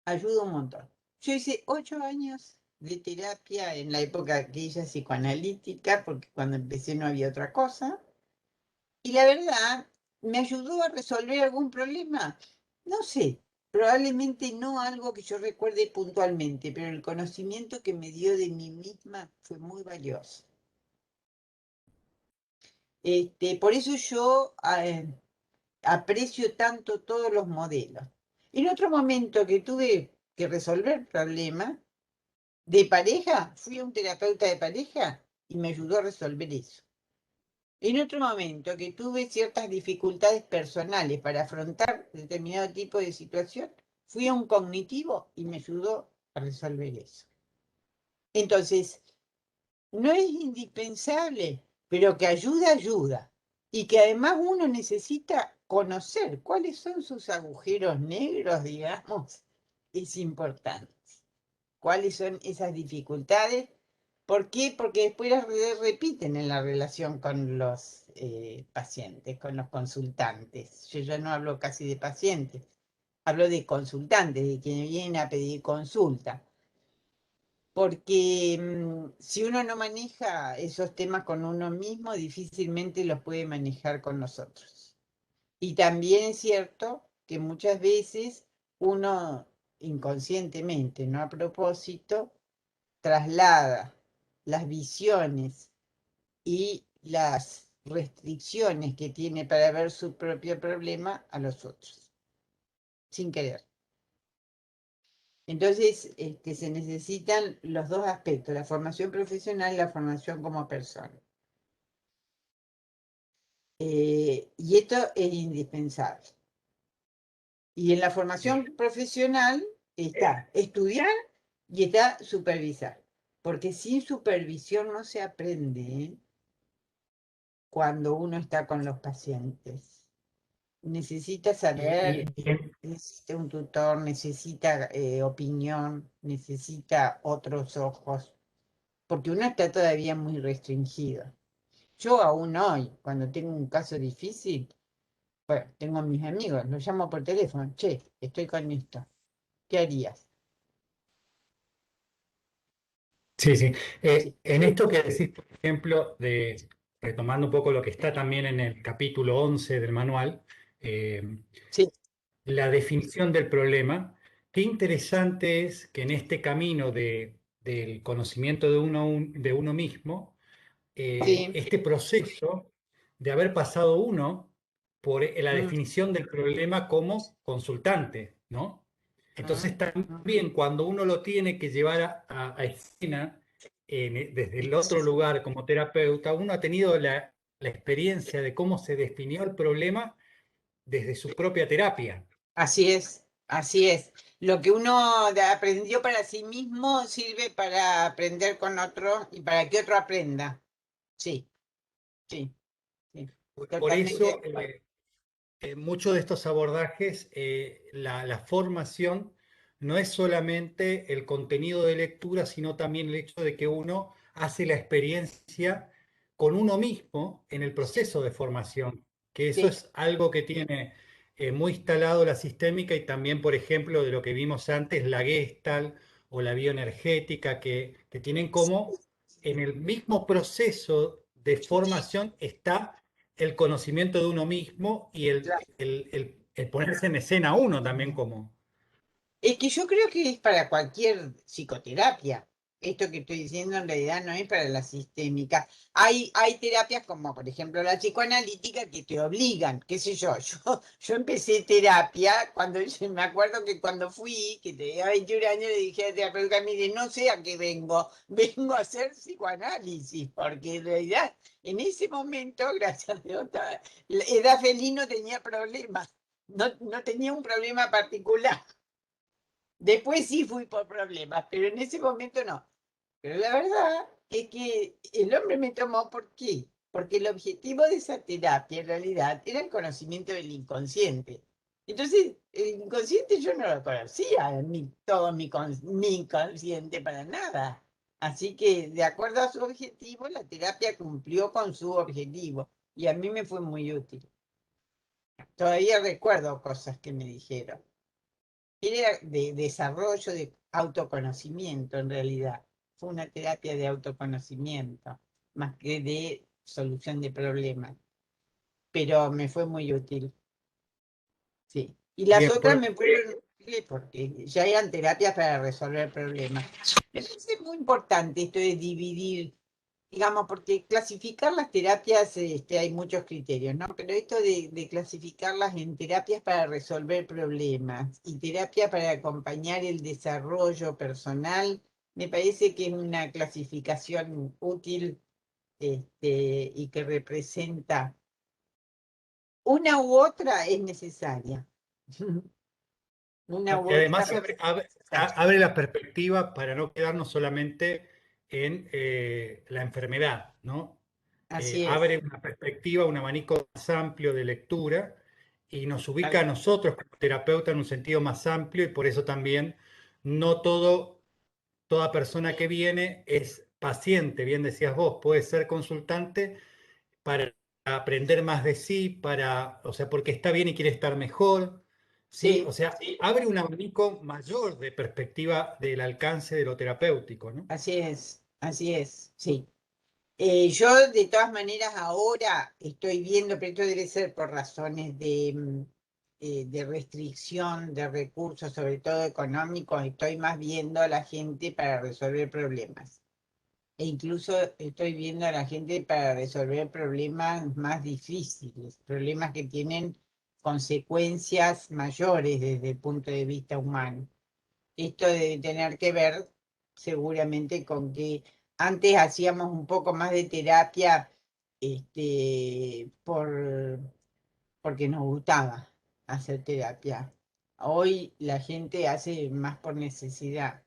Ayuda un montón. Yo hice 8 años de terapia en la época aquella psicoanalítica, porque cuando empecé no había otra cosa. Y la verdad, ¿me ayudó a resolver algún problema? No sé, probablemente no algo que yo recuerde puntualmente, pero el conocimiento que me dio de mí misma fue muy valioso. Por eso yo aprecio tanto todos los modelos. En otro momento que tuve que resolver problemas. De pareja, fui a un terapeuta de pareja y me ayudó a resolver eso. En otro momento que tuve ciertas dificultades personales para afrontar determinado tipo de situación, fui a un cognitivo y me ayudó a resolver eso. Entonces, no es indispensable, pero que ayuda, ayuda. Y que además uno necesita conocer cuáles son sus agujeros negros, digamos, es importante. ¿Cuáles son esas dificultades? ¿Por qué? Porque después las repiten en la relación con los pacientes, con los consultantes. Yo ya no hablo casi de pacientes, hablo de consultantes, de quienes vienen a pedir consulta. Porque si uno no maneja esos temas con uno mismo, difícilmente los puede manejar con nosotros. Y también es cierto que muchas veces uno inconscientemente, no a propósito, traslada las visiones y las restricciones que tiene para ver su propio problema a los otros, sin querer. Entonces, se necesitan los dos aspectos, la formación profesional y la formación como persona. Y esto es indispensable. Y en la formación profesional está estudiar y está supervisar. Porque sin supervisión no se aprende cuando uno está con los pacientes. Necesita saber, necesita un tutor, necesita opinión, necesita otros ojos, porque uno está todavía muy restringido. Yo aún hoy, cuando tengo un caso difícil, bueno, tengo a mis amigos, los llamo por teléfono, che, estoy con esto, ¿qué harías? Sí, sí. Sí, En esto que decís, por ejemplo, retomando un poco lo que está también en el capítulo 11 del manual, eh, sí, la definición del problema, qué interesante es que en este camino del conocimiento de uno mismo, sí, este proceso de haber pasado uno por la mm, definición del problema como consultante, ¿no? mm, Entonces mm, también cuando uno lo tiene que llevar a escena desde el otro lugar como terapeuta, uno ha tenido la experiencia de cómo se definió el problema desde su propia terapia. así es, así es. Lo que uno aprendió para sí mismo sirve para aprender con otro y para que otro aprenda. Sí, sí, sí, Por totalmente de eso, acuerdo. muchos de estos abordajes, la formación no es solamente el contenido de lectura, sino también el hecho de que uno hace la experiencia con uno mismo en el proceso de formación, que eso Sí, es algo que tiene muy instalado la sistémica y también, por ejemplo, de lo que vimos antes, la Gestalt o la bioenergética, que tienen como en el mismo proceso de formación está el conocimiento de uno mismo y claro. el ponerse en escena uno también como... Es que yo creo que es para cualquier psicoterapia. Esto que estoy diciendo en realidad no es para la sistémica. Hay terapias como, por ejemplo, la psicoanalítica que te obligan, qué sé yo. Yo empecé terapia cuando me acuerdo que cuando fui, que tenía 21 años, le dije a la terapeuta, mire, no sé a qué vengo, vengo a hacer psicoanálisis, porque en realidad en ese momento, gracias a Dios, la edad feliz no tenía problemas, no tenía un problema particular. Después sí fui por problemas, pero en ese momento no. Pero la verdad es que el hombre me tomó, ¿por qué? Porque el objetivo de esa terapia en realidad era el conocimiento del inconsciente. Entonces, el inconsciente yo no lo conocía, todo mi inconsciente para nada. Así que, de acuerdo a su objetivo, la terapia cumplió con su objetivo y a mí me fue muy útil. Todavía recuerdo cosas que me dijeron. Era de desarrollo de autoconocimiento en realidad. Fue una terapia de autoconocimiento, más que de solución de problemas. Pero me fue muy útil, sí. Y las Bien, otras me fueron útiles porque ya eran terapias para resolver problemas. Me parece muy importante esto de dividir digamos, porque clasificar las terapias, hay muchos criterios, ¿no? Pero esto de clasificarlas en terapias para resolver problemas y terapia para acompañar el desarrollo personal, me parece que es una clasificación útil, y que representa una u otra es necesaria. Una u Y otra además es necesaria. abre la perspectiva para no quedarnos solamente en la enfermedad, ¿no? Así Abre es. una perspectiva, un abanico más amplio de lectura y nos ubica Tal a nosotros como terapeuta en un sentido más amplio y por eso también no toda persona que viene es paciente, bien decías vos, puede ser consultante para aprender más de sí, o sea, porque está bien y quiere estar mejor, ¿sí? O Sí, sea, abre un abanico mayor de perspectiva del alcance de lo terapéutico, ¿no? así es, sí. Yo de todas maneras ahora estoy viendo, pero esto debe ser por razones de restricción de recursos, sobre todo económicos, estoy más viendo a la gente para resolver problemas. E incluso estoy viendo a la gente para resolver problemas más difíciles, problemas que tienen consecuencias mayores desde el punto de vista humano. Esto debe tener que ver seguramente con que antes hacíamos un poco más de terapia, porque nos gustaba hacer terapia. Hoy la gente hace más por necesidad,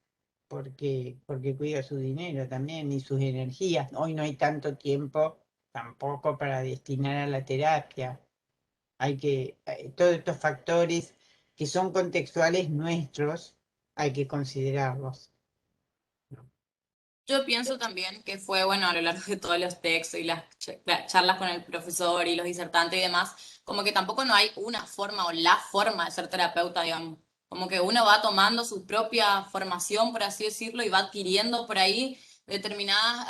porque cuida su dinero también y sus energías. Hoy no hay tanto tiempo tampoco para destinar a la terapia. Todos estos factores que son contextuales nuestros, hay que considerarlos. Yo pienso también que fue, bueno, a lo largo de todos los textos y las charlas con el profesor y los disertantes y demás, como que tampoco no hay una forma o la forma de ser terapeuta, digamos. Como que uno va tomando su propia formación, por así decirlo, y va adquiriendo por ahí determinadas,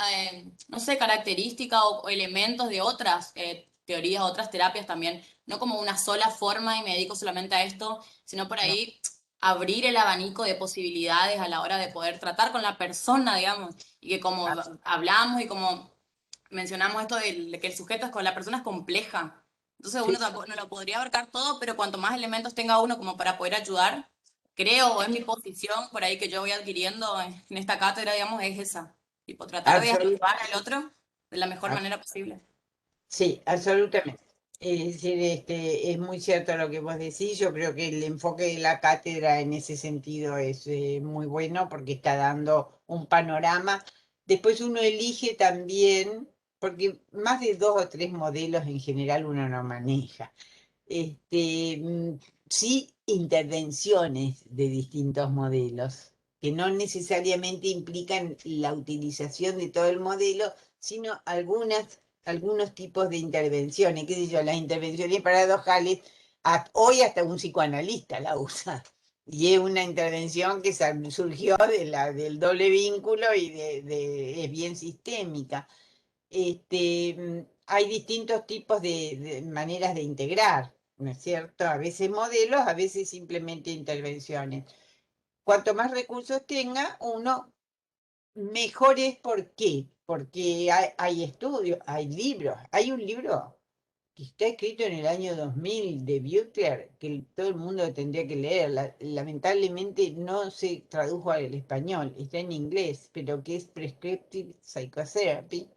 no sé, características o elementos de otras teorías, otras terapias también. No como una sola forma y me dedico solamente a esto, sino por No, ahí abrir el abanico de posibilidades a la hora de poder tratar con la persona, digamos, y que como abs- hablamos y como mencionamos esto de que el sujeto es con la persona es compleja. Entonces uno sí, tampoco no lo podría abarcar todo, pero cuanto más elementos tenga uno como para poder ayudar, creo, o es mi posición por ahí que yo voy adquiriendo en esta cátedra, digamos, es esa. Tipo, tratar de absolut- ayudar al otro de la mejor abs- manera posible. sí, absolutamente. Es decir, es muy cierto lo que vos decís. Yo creo que el enfoque de la cátedra en ese sentido es muy bueno porque está dando un panorama. Después uno elige también, porque más de 2 o 3 modelos en general uno no maneja. Sí, intervenciones de distintos modelos, que no necesariamente implican la utilización de todo el modelo, sino algunos tipos de intervenciones, qué sé yo, las intervenciones paradojales, hoy hasta un psicoanalista la usa. Y es una intervención que surgió del doble vínculo y es bien sistémica. Hay distintos tipos de maneras de integrar, ¿no es cierto? A veces modelos, a veces simplemente intervenciones. Cuanto más recursos tenga, uno mejor es. ¿Por qué? Porque hay estudios, hay libros. Hay un libro que está escrito en el año 2000 de Butler, que todo el mundo tendría que leer. Lamentablemente no se tradujo al español, está en inglés, pero que es Prescriptive Psychotherapy,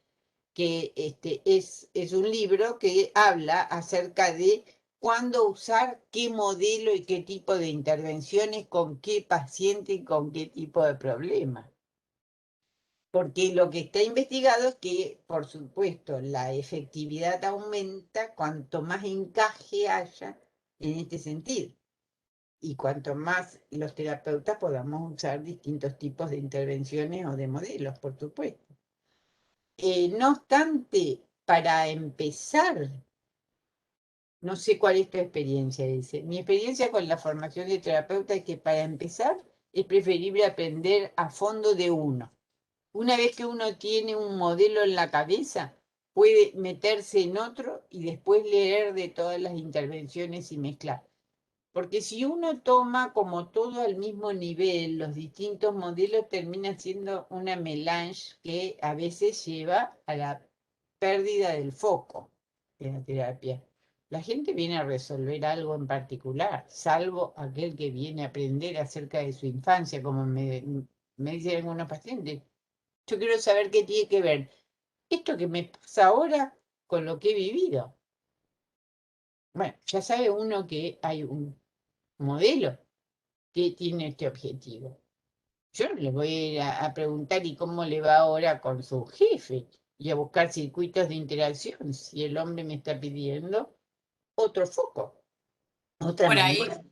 que es un libro que habla acerca de cuándo usar qué modelo y qué tipo de intervenciones con qué paciente y con qué tipo de problema. Porque lo que está investigado es que, por supuesto, la efectividad aumenta cuanto más encaje haya en este sentido. Y cuanto más los terapeutas podamos usar distintos tipos de intervenciones o de modelos, por supuesto. No obstante, para empezar, no sé cuál es tu experiencia, dice. Mi experiencia con la formación de terapeuta es que para empezar es preferible aprender a fondo de uno. Una vez que uno tiene un modelo en la cabeza, puede meterse en otro y después leer de todas las intervenciones y mezclar. Porque si uno toma como todo al mismo nivel, los distintos modelos termina siendo una melange que a veces lleva a la pérdida del foco de la terapia. La gente viene a resolver algo en particular, salvo aquel que viene a aprender acerca de su infancia, como me dicen algunos pacientes. Yo quiero saber qué tiene que ver esto que me pasa ahora con lo que he vivido. Bueno, ya sabe uno que hay un modelo que tiene este objetivo. Yo no le voy a ir a preguntar y cómo le va ahora con su jefe y a buscar circuitos de interacción si el hombre me está pidiendo otro foco, otra Por ahí, manera.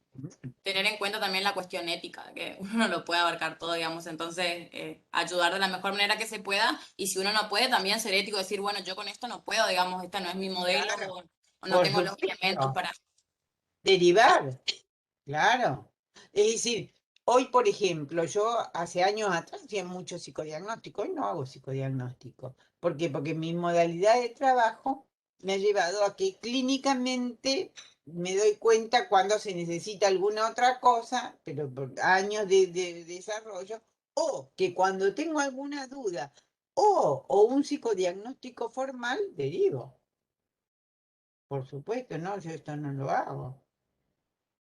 tener en cuenta también la cuestión ética, que uno no lo puede abarcar todo, digamos, entonces ayudar de la mejor manera que se pueda, y si uno no puede, también ser ético, decir, bueno, yo con esto no puedo, digamos, esta no es mi modelo, Claro, o no por tengo los elementos supuesto. para... Derivar, claro. Es decir, hoy, por ejemplo, yo hace años atrás hacía mucho psicodiagnóstico, hoy no hago psicodiagnóstico. ¿Por qué? Porque mi modalidad de trabajo me ha llevado a que clínicamente me doy cuenta cuando se necesita alguna otra cosa, pero por años de desarrollo, o que cuando tengo alguna duda o un psicodiagnóstico formal, derivo. Por supuesto, no, yo esto no lo hago.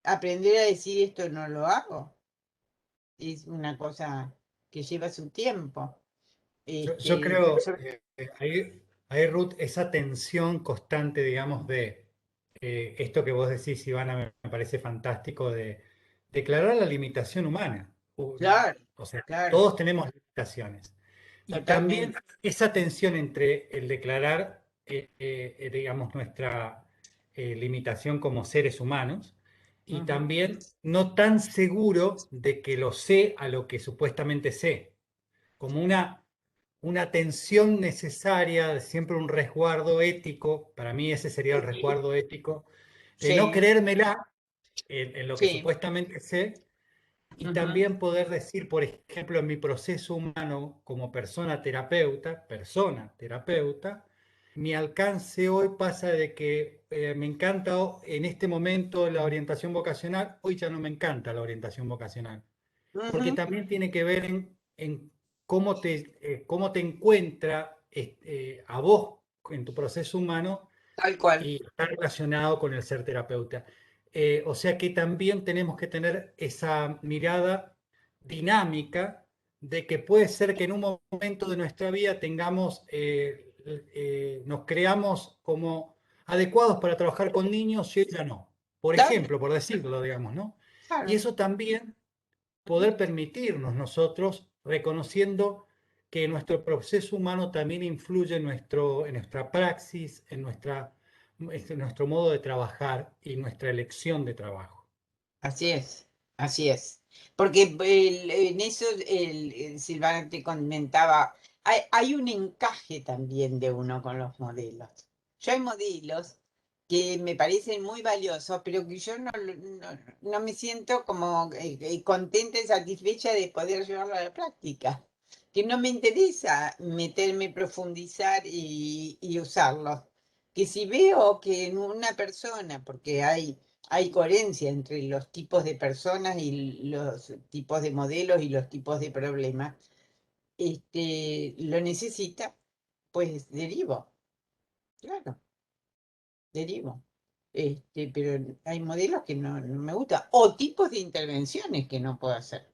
Aprender a decir esto no lo hago es una cosa que lleva su tiempo. Yo Este, creo, ahí, Ruth, esa tensión constante, digamos, de esto que vos decís, Ivana, me parece fantástico, de declarar la limitación humana. claro, O sea, claro, todos tenemos limitaciones. Y también totalmente. esa tensión entre el declarar, digamos, nuestra limitación como seres humanos y Ujú. también no tan seguro de que lo sé a lo que supuestamente sé, como una tensión necesaria, siempre un resguardo ético, para mí ese sería el Sí, resguardo ético, de no sí, creérmela en lo que sí. supuestamente sé y Ujú. también poder decir, por ejemplo, en mi proceso humano como persona terapeuta, mi alcance hoy pasa de que me encanta en este momento la orientación vocacional, hoy ya no me encanta la orientación vocacional porque Ujú. también tiene que ver en cómo te encuentra a vos en tu proceso humano Tal cual. y está relacionado con el ser terapeuta. O sea que también tenemos que tener esa mirada dinámica de que puede ser que en un momento de nuestra vida nos creamos como adecuados para trabajar con niños y hoy ya no. Por Claro, ejemplo, por decirlo, digamos, ¿no? Y claro. eso también Ujú. poder permitirnos nosotros, reconociendo que nuestro proceso humano también influye en nuestra praxis, en nuestro modo de trabajar y nuestra elección de trabajo. Así es, así es. Porque en eso Silvana te comentaba, hay un encaje también de uno con los modelos. Yo hay modelos que me parecen muy valiosos, pero que yo no me siento como contenta y satisfecha de poder llevarlo a la práctica. Que no me interesa meterme, profundizar y usarlos. Que si veo que en una persona, porque hay coherencia entre los tipos de personas y los tipos de modelos y los tipos de problemas, lo necesita, pues derivo, claro, derivo. Pero hay modelos que no me gustan, o tipos de intervenciones que no puedo hacer.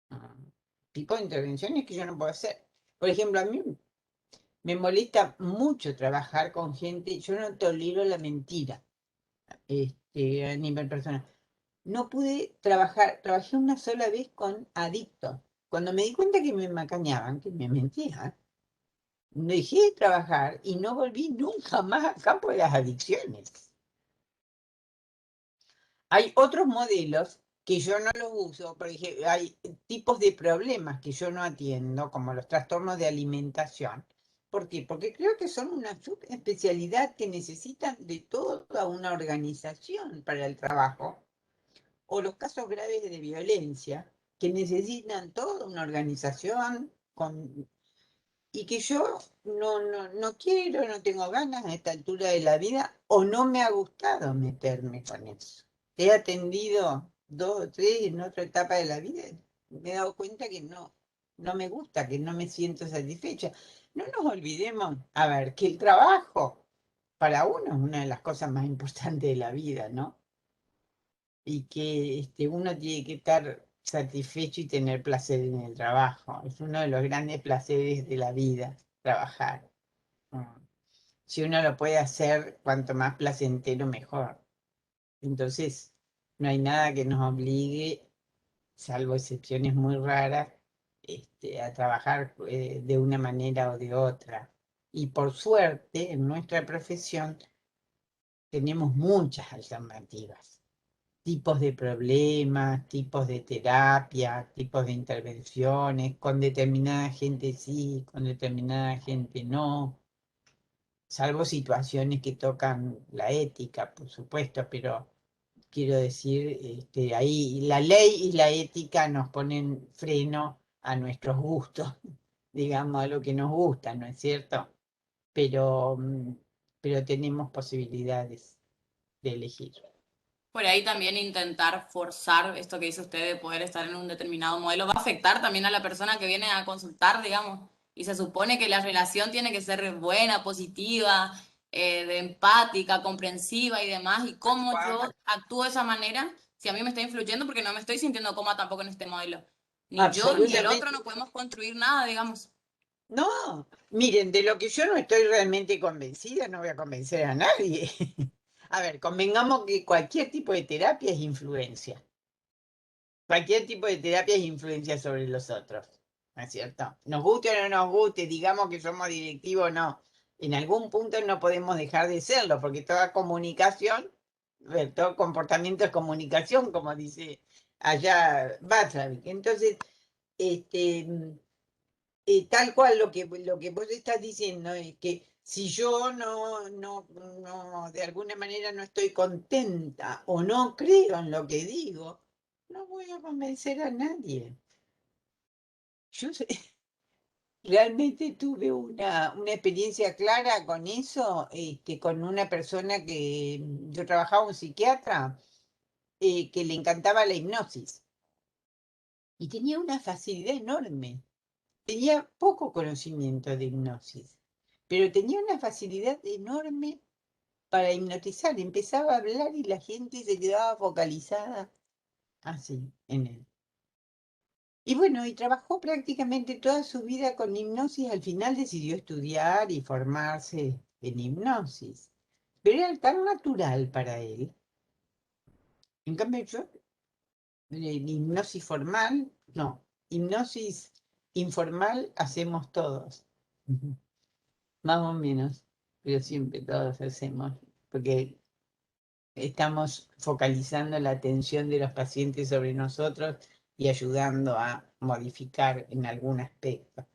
Ah, tipos de intervenciones que yo no puedo hacer. Por ejemplo, a mí me molesta mucho trabajar con gente, yo no tolero la mentira, a nivel personal. No pude trabajar, trabajé una sola vez con adictos. Cuando me di cuenta que me macañaban, que me mentían, dejé de trabajar y no volví nunca más al campo de las adicciones. Hay otros modelos que yo no los uso, por ejemplo, hay tipos de problemas que yo no atiendo, como los trastornos de alimentación. ¿Por qué? Porque creo que son una subespecialidad que necesitan de toda una organización para el trabajo, o los casos graves de violencia, que necesitan toda una organización y que yo no quiero, no tengo ganas a esta altura de la vida, o no me ha gustado meterme con eso. he atendido 2 o 3 en otra etapa de la vida, me he dado cuenta que no me gusta, que no me siento satisfecha. No nos olvidemos, a ver, que el trabajo para uno es una de las cosas más importantes de la vida, ¿no? Y que uno tiene que estar satisfecho y tener placer en el trabajo. Es uno de los grandes placeres de la vida, trabajar. Mm. Si uno lo puede hacer, cuanto más placentero, mejor. Entonces, no hay nada que nos obligue, salvo excepciones muy raras, a trabajar de una manera o de otra. Y por suerte, en nuestra profesión, tenemos muchas alternativas. Tipos de problemas, tipos de terapia, tipos de intervenciones, con determinada gente sí, con determinada gente no, salvo situaciones que tocan la ética, por supuesto, pero quiero decir, ahí la ley y la ética nos ponen freno a nuestros gustos, digamos, a lo que nos gusta, ¿no es cierto? Pero, pero tenemos posibilidades de elegir. Por ahí también intentar forzar esto que dice usted de poder estar en un determinado modelo va a afectar también a la persona que viene a consultar, digamos. Y se supone que la relación tiene que ser buena, positiva, de empática, comprensiva y demás. Y cómo yo actúo de esa manera, si a mí me está influyendo, porque no me estoy sintiendo cómoda tampoco en este modelo. Ni yo ni el otro no podemos construir nada, digamos. No, miren, de lo que yo no estoy realmente convencida, no voy a convencer a nadie. A ver, convengamos que cualquier tipo de terapia es influencia. Cualquier tipo de terapia es influencia sobre los otros, ¿no es cierto? Nos guste o no nos guste, digamos que somos directivos o no. En algún punto no podemos dejar de serlo, porque toda comunicación, todo comportamiento es comunicación, como dice allá Butler. Entonces, tal cual lo que vos estás diciendo es que si yo de alguna manera no estoy contenta o no creo en lo que digo, no voy a convencer a nadie. Yo realmente tuve una experiencia clara con eso, con una persona que yo trabajaba, un psiquiatra, que le encantaba la hipnosis y tenía una facilidad enorme. Tenía poco conocimiento de hipnosis, pero tenía una facilidad enorme para hipnotizar. Empezaba a hablar y la gente se quedaba focalizada así en él. Y bueno, y trabajó prácticamente toda su vida con hipnosis. Al final decidió estudiar y formarse en hipnosis. Pero era tan natural para él. En cambio, yo, hipnosis formal, no. Hipnosis informal hacemos todos. Más o menos, pero siempre todos hacemos, porque estamos focalizando la atención de los pacientes sobre nosotros y ayudando a modificar en algún aspecto.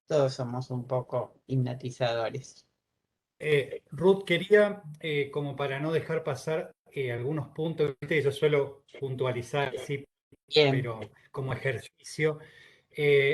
Todos somos un poco hipnotizadores. Ruth, quería, como para no dejar pasar algunos puntos, ¿viste? Yo suelo puntualizar, sí, Bien. pero como ejercicio.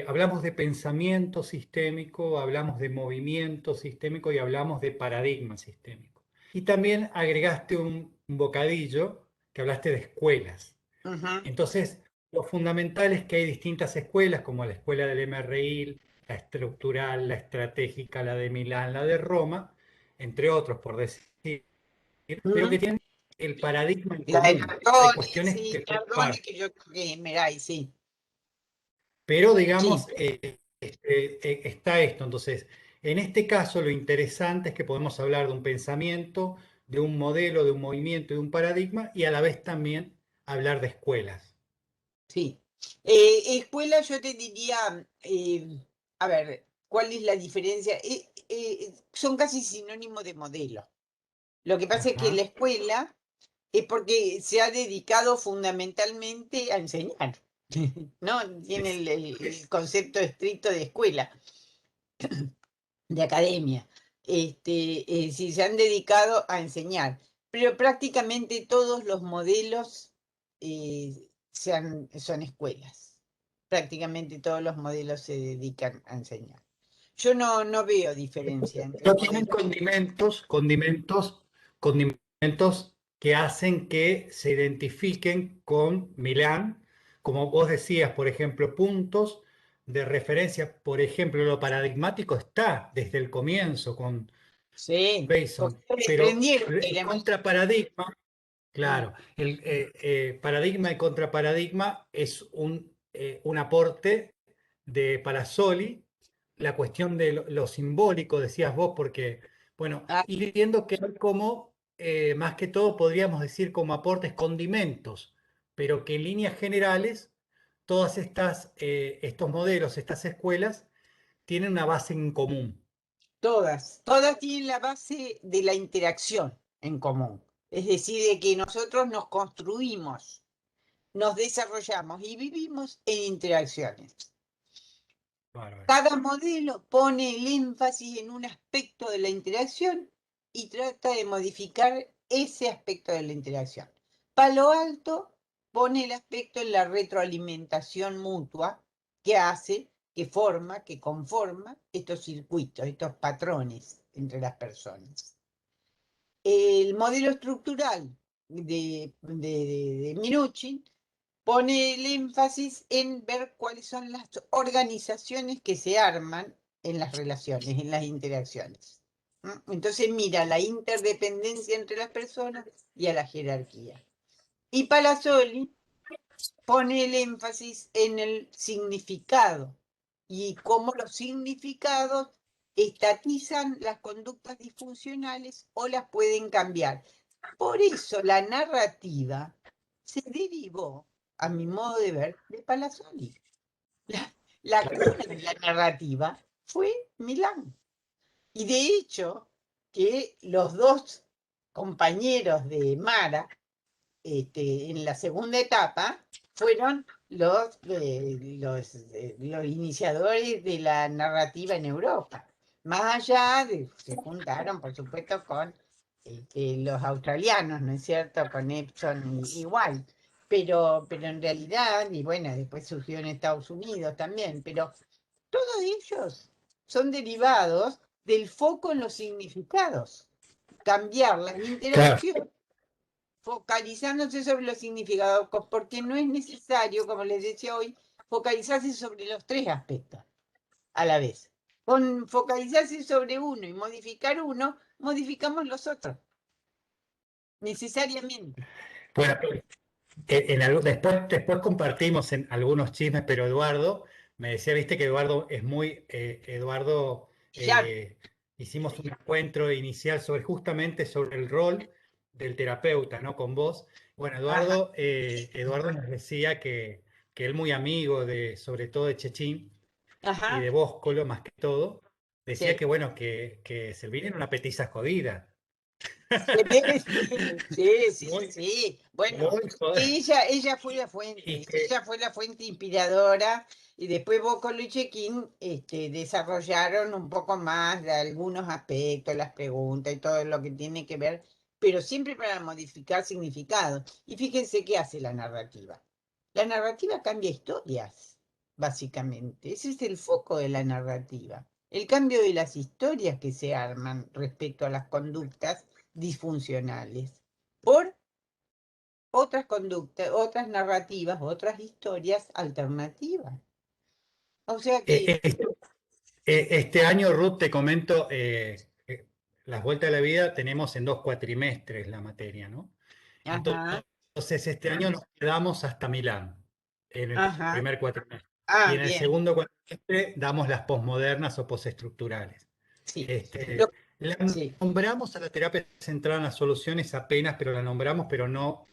Hablamos de pensamiento sistémico, hablamos de movimiento sistémico y hablamos de paradigma sistémico. Y también agregaste un bocadillo que hablaste de escuelas. Ujú. Entonces, lo fundamental es que hay distintas escuelas, como la escuela del MRI, la estructural, la estratégica, la de Milán, la de Roma, entre otros, por decir, pero que Ujú. tienen el paradigma en La de común. Hay Nardone, cuestiones sí, que son Nardone, par. que yo creo que Meray, sí. Pero Sí, digamos, está esto. Entonces, en este caso, lo interesante es que podemos hablar de un pensamiento, de un modelo, de un movimiento, de un paradigma y a la vez también hablar de escuelas. sí. Escuela, yo te diría, a ver, ¿cuál es la diferencia? Son casi sinónimos de modelo. Lo que pasa es que la Ajá. escuela es porque se ha dedicado fundamentalmente a enseñar, ¿no? Tiene el concepto estricto de escuela, de academia. Sí, se han dedicado a enseñar, pero prácticamente todos los modelos son escuelas. Prácticamente todos los modelos se dedican a enseñar. Yo no veo diferencia entre No tienen modelos. condimentos que hacen que se identifiquen con Milán, como vos decías, por ejemplo, puntos de referencia, por ejemplo, lo paradigmático está desde el comienzo con Sí, porque Bason, se pero desprendieron de el la contraparadigma, Mm, claro, el paradigma y contraparadigma es un aporte de Palazzoli, la cuestión de lo simbólico, decías vos, porque, bueno, ah, ir viendo que hay como, más que todo, podríamos decir como aportes, condimentos, pero que en líneas generales, todas estos modelos, estas escuelas, tienen una base en común. todas tienen la base de la interacción en común. Es decir, de que nosotros nos construimos, nos desarrollamos y vivimos en interacciones. Bárbaro. Cada modelo pone el énfasis en un aspecto de la interacción y trata de modificar ese aspecto de la interacción. Palo Alto pone el aspecto en la retroalimentación mutua que hace, que forma, que conforma estos circuitos, estos patrones entre las personas. El modelo estructural de Minuchin pone el énfasis en ver cuáles son las organizaciones que se arman en las relaciones, en las interacciones. Entonces mira la interdependencia entre las personas y a la jerarquía. Y Palazzoli pone el énfasis en el significado y cómo los significados estatizan las conductas disfuncionales o las pueden cambiar. Por eso la narrativa se derivó, a mi modo de ver, de Palazzoli. La cuna de la narrativa fue Milán. Y de hecho, que los dos compañeros de Mara, en la segunda etapa, fueron los iniciadores de la narrativa en Europa. Más allá de, se juntaron, por supuesto, con los australianos, ¿no es cierto? Con Epson y White. Pero en realidad, y bueno, después surgió en Estados Unidos también, pero todos ellos son derivados del foco en los significados. Cambiar las Claro, interacciones focalizándose sobre los significados, porque no es necesario, como les decía hoy, focalizarse sobre los tres aspectos a la vez. Con focalizarse sobre uno y modificar uno, modificamos los otros, necesariamente. bueno, después compartimos en algunos chismes, pero Eduardo me decía, viste que Eduardo es muy, Eduardo, Ya, hicimos un encuentro inicial justamente sobre el rol del terapeuta, ¿no? Con vos. Bueno, ajá, Eduardo nos decía que él muy amigo sobre todo de Chechín y ajá, de Bóscolo más que todo, decía sí. que bueno, que Selvina era una petiza jodida. Sí, sí, Muy, sí. Bueno, muy jodida. ella fue la Y fuente, que, ella fue la fuente inspiradora y después Bocolo y Chequín desarrollaron un poco más de algunos aspectos, las preguntas y todo lo que tiene que ver, pero siempre para modificar significado. Y fíjense qué hace la narrativa. La narrativa cambia historias, básicamente. Ese es el foco de la narrativa. El cambio de las historias que se arman respecto a las conductas disfuncionales por otras conductas, otras narrativas, otras historias alternativas. O sea que, eh, eh, este año, Ruth, te comento, las vueltas de la vida tenemos en 2 cuatrimestres la materia, ¿no? ajá, Entonces, este año nos quedamos hasta Milán, en el ajá, primer cuatrimestre. Y en el bien, segundo cuatrimestre damos las posmodernas o postestructurales. sí, Este, lo- la sí, nombramos a la terapia centrada en las soluciones apenas, pero la nombramos, pero no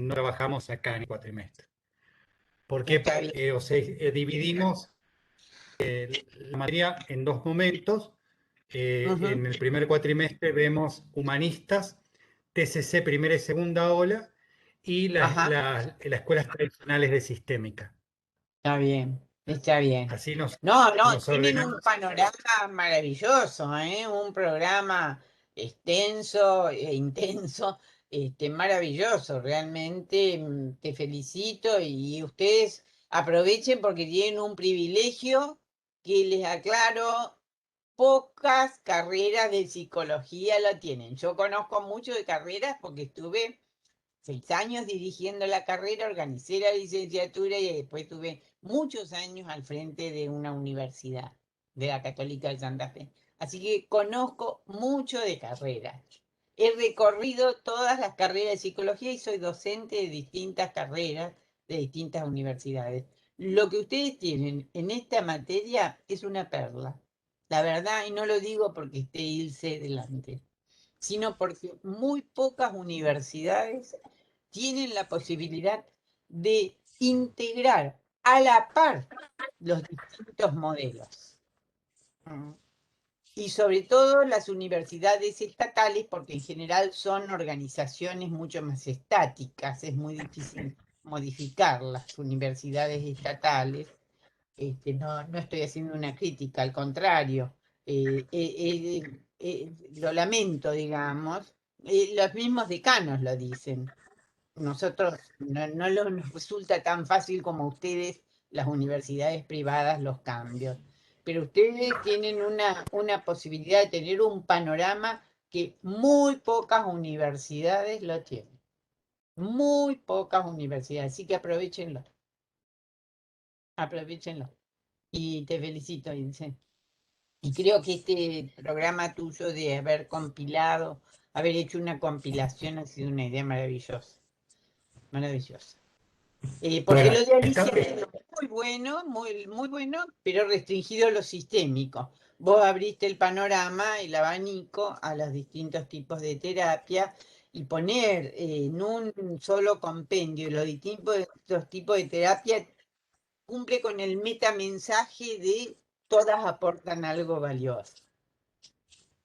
trabajamos acá en el cuatrimestre. Porque, está bien, o sea, dividimos la materia en 2 momentos. ujú, En el primer cuatrimestre vemos humanistas, TCC primera y segunda ola y ajá, las escuelas tradicionales de sistémica. está bien, está bien. Así No, no, nos tienen un ordenamos. panorama maravilloso, ¿eh? Un programa extenso e intenso, maravilloso, realmente te felicito y ustedes aprovechen porque tienen un privilegio que les aclaro, pocas carreras de psicología lo tienen. Yo conozco mucho de carreras porque estuve 6 años dirigiendo la carrera, organicé la licenciatura y después tuve muchos años al frente de una universidad, de la Católica de Santa Fe. Así que conozco mucho de carreras. He recorrido todas las carreras de psicología y soy docente de distintas carreras, de distintas universidades. Lo que ustedes tienen en esta materia es una perla. La verdad, y no lo digo porque esté Ilse delante, sino porque muy pocas universidades tienen la posibilidad de integrar a la par los distintos modelos. Y sobre todo las universidades estatales, porque en general son organizaciones mucho más estáticas, es muy difícil modificar las universidades estatales. No estoy haciendo una crítica, al contrario, lo lamento, digamos. Los mismos decanos lo dicen. Nosotros no nos resulta tan fácil como a ustedes, las universidades privadas, los cambios. Pero ustedes tienen una posibilidad de tener un panorama que muy pocas universidades lo tienen. Muy pocas universidades. Así que aprovechenlo. Aprovechenlo. Y te felicito, Ilse. Y creo que este programa tuyo de haber compilado, haber hecho una compilación ha sido una idea maravillosa. Maravillosa. Porque Bueno, lo de está Alicia bien. es muy bueno, muy bueno, pero restringido a lo sistémico. Vos abriste el panorama, el abanico a los distintos tipos de terapia y poner en un solo compendio los distintos tipos de terapia cumple con el metamensaje de todas aportan algo valioso.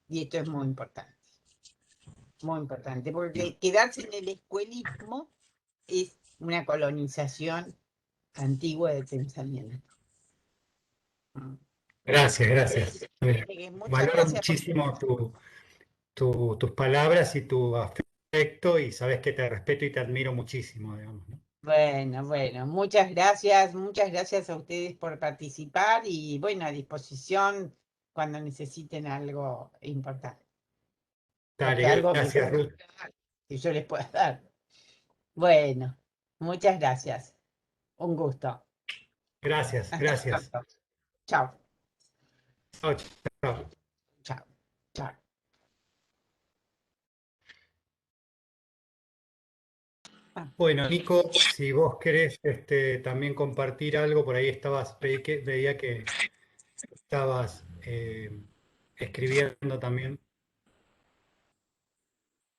Y esto es muy importante, porque quedarse en el escuelismo es una colonización antigua de pensamiento. Gracias, gracias. Muchas Valoro gracias por... muchísimo tus palabras y tu afecto y sabes que te respeto y te admiro muchísimo, digamos, ¿no? Bueno, muchas gracias a ustedes por participar y bueno, a disposición cuando necesiten algo importante, porque Dale, algo gracias, Ruth. que yo les pueda dar. Bueno, muchas gracias. Un gusto. Gracias, Hasta gracias. pronto. Chao, Chao, chao. chao, chao. Bueno, Nico, si vos querés también compartir algo, por ahí veía que estabas escribiendo también.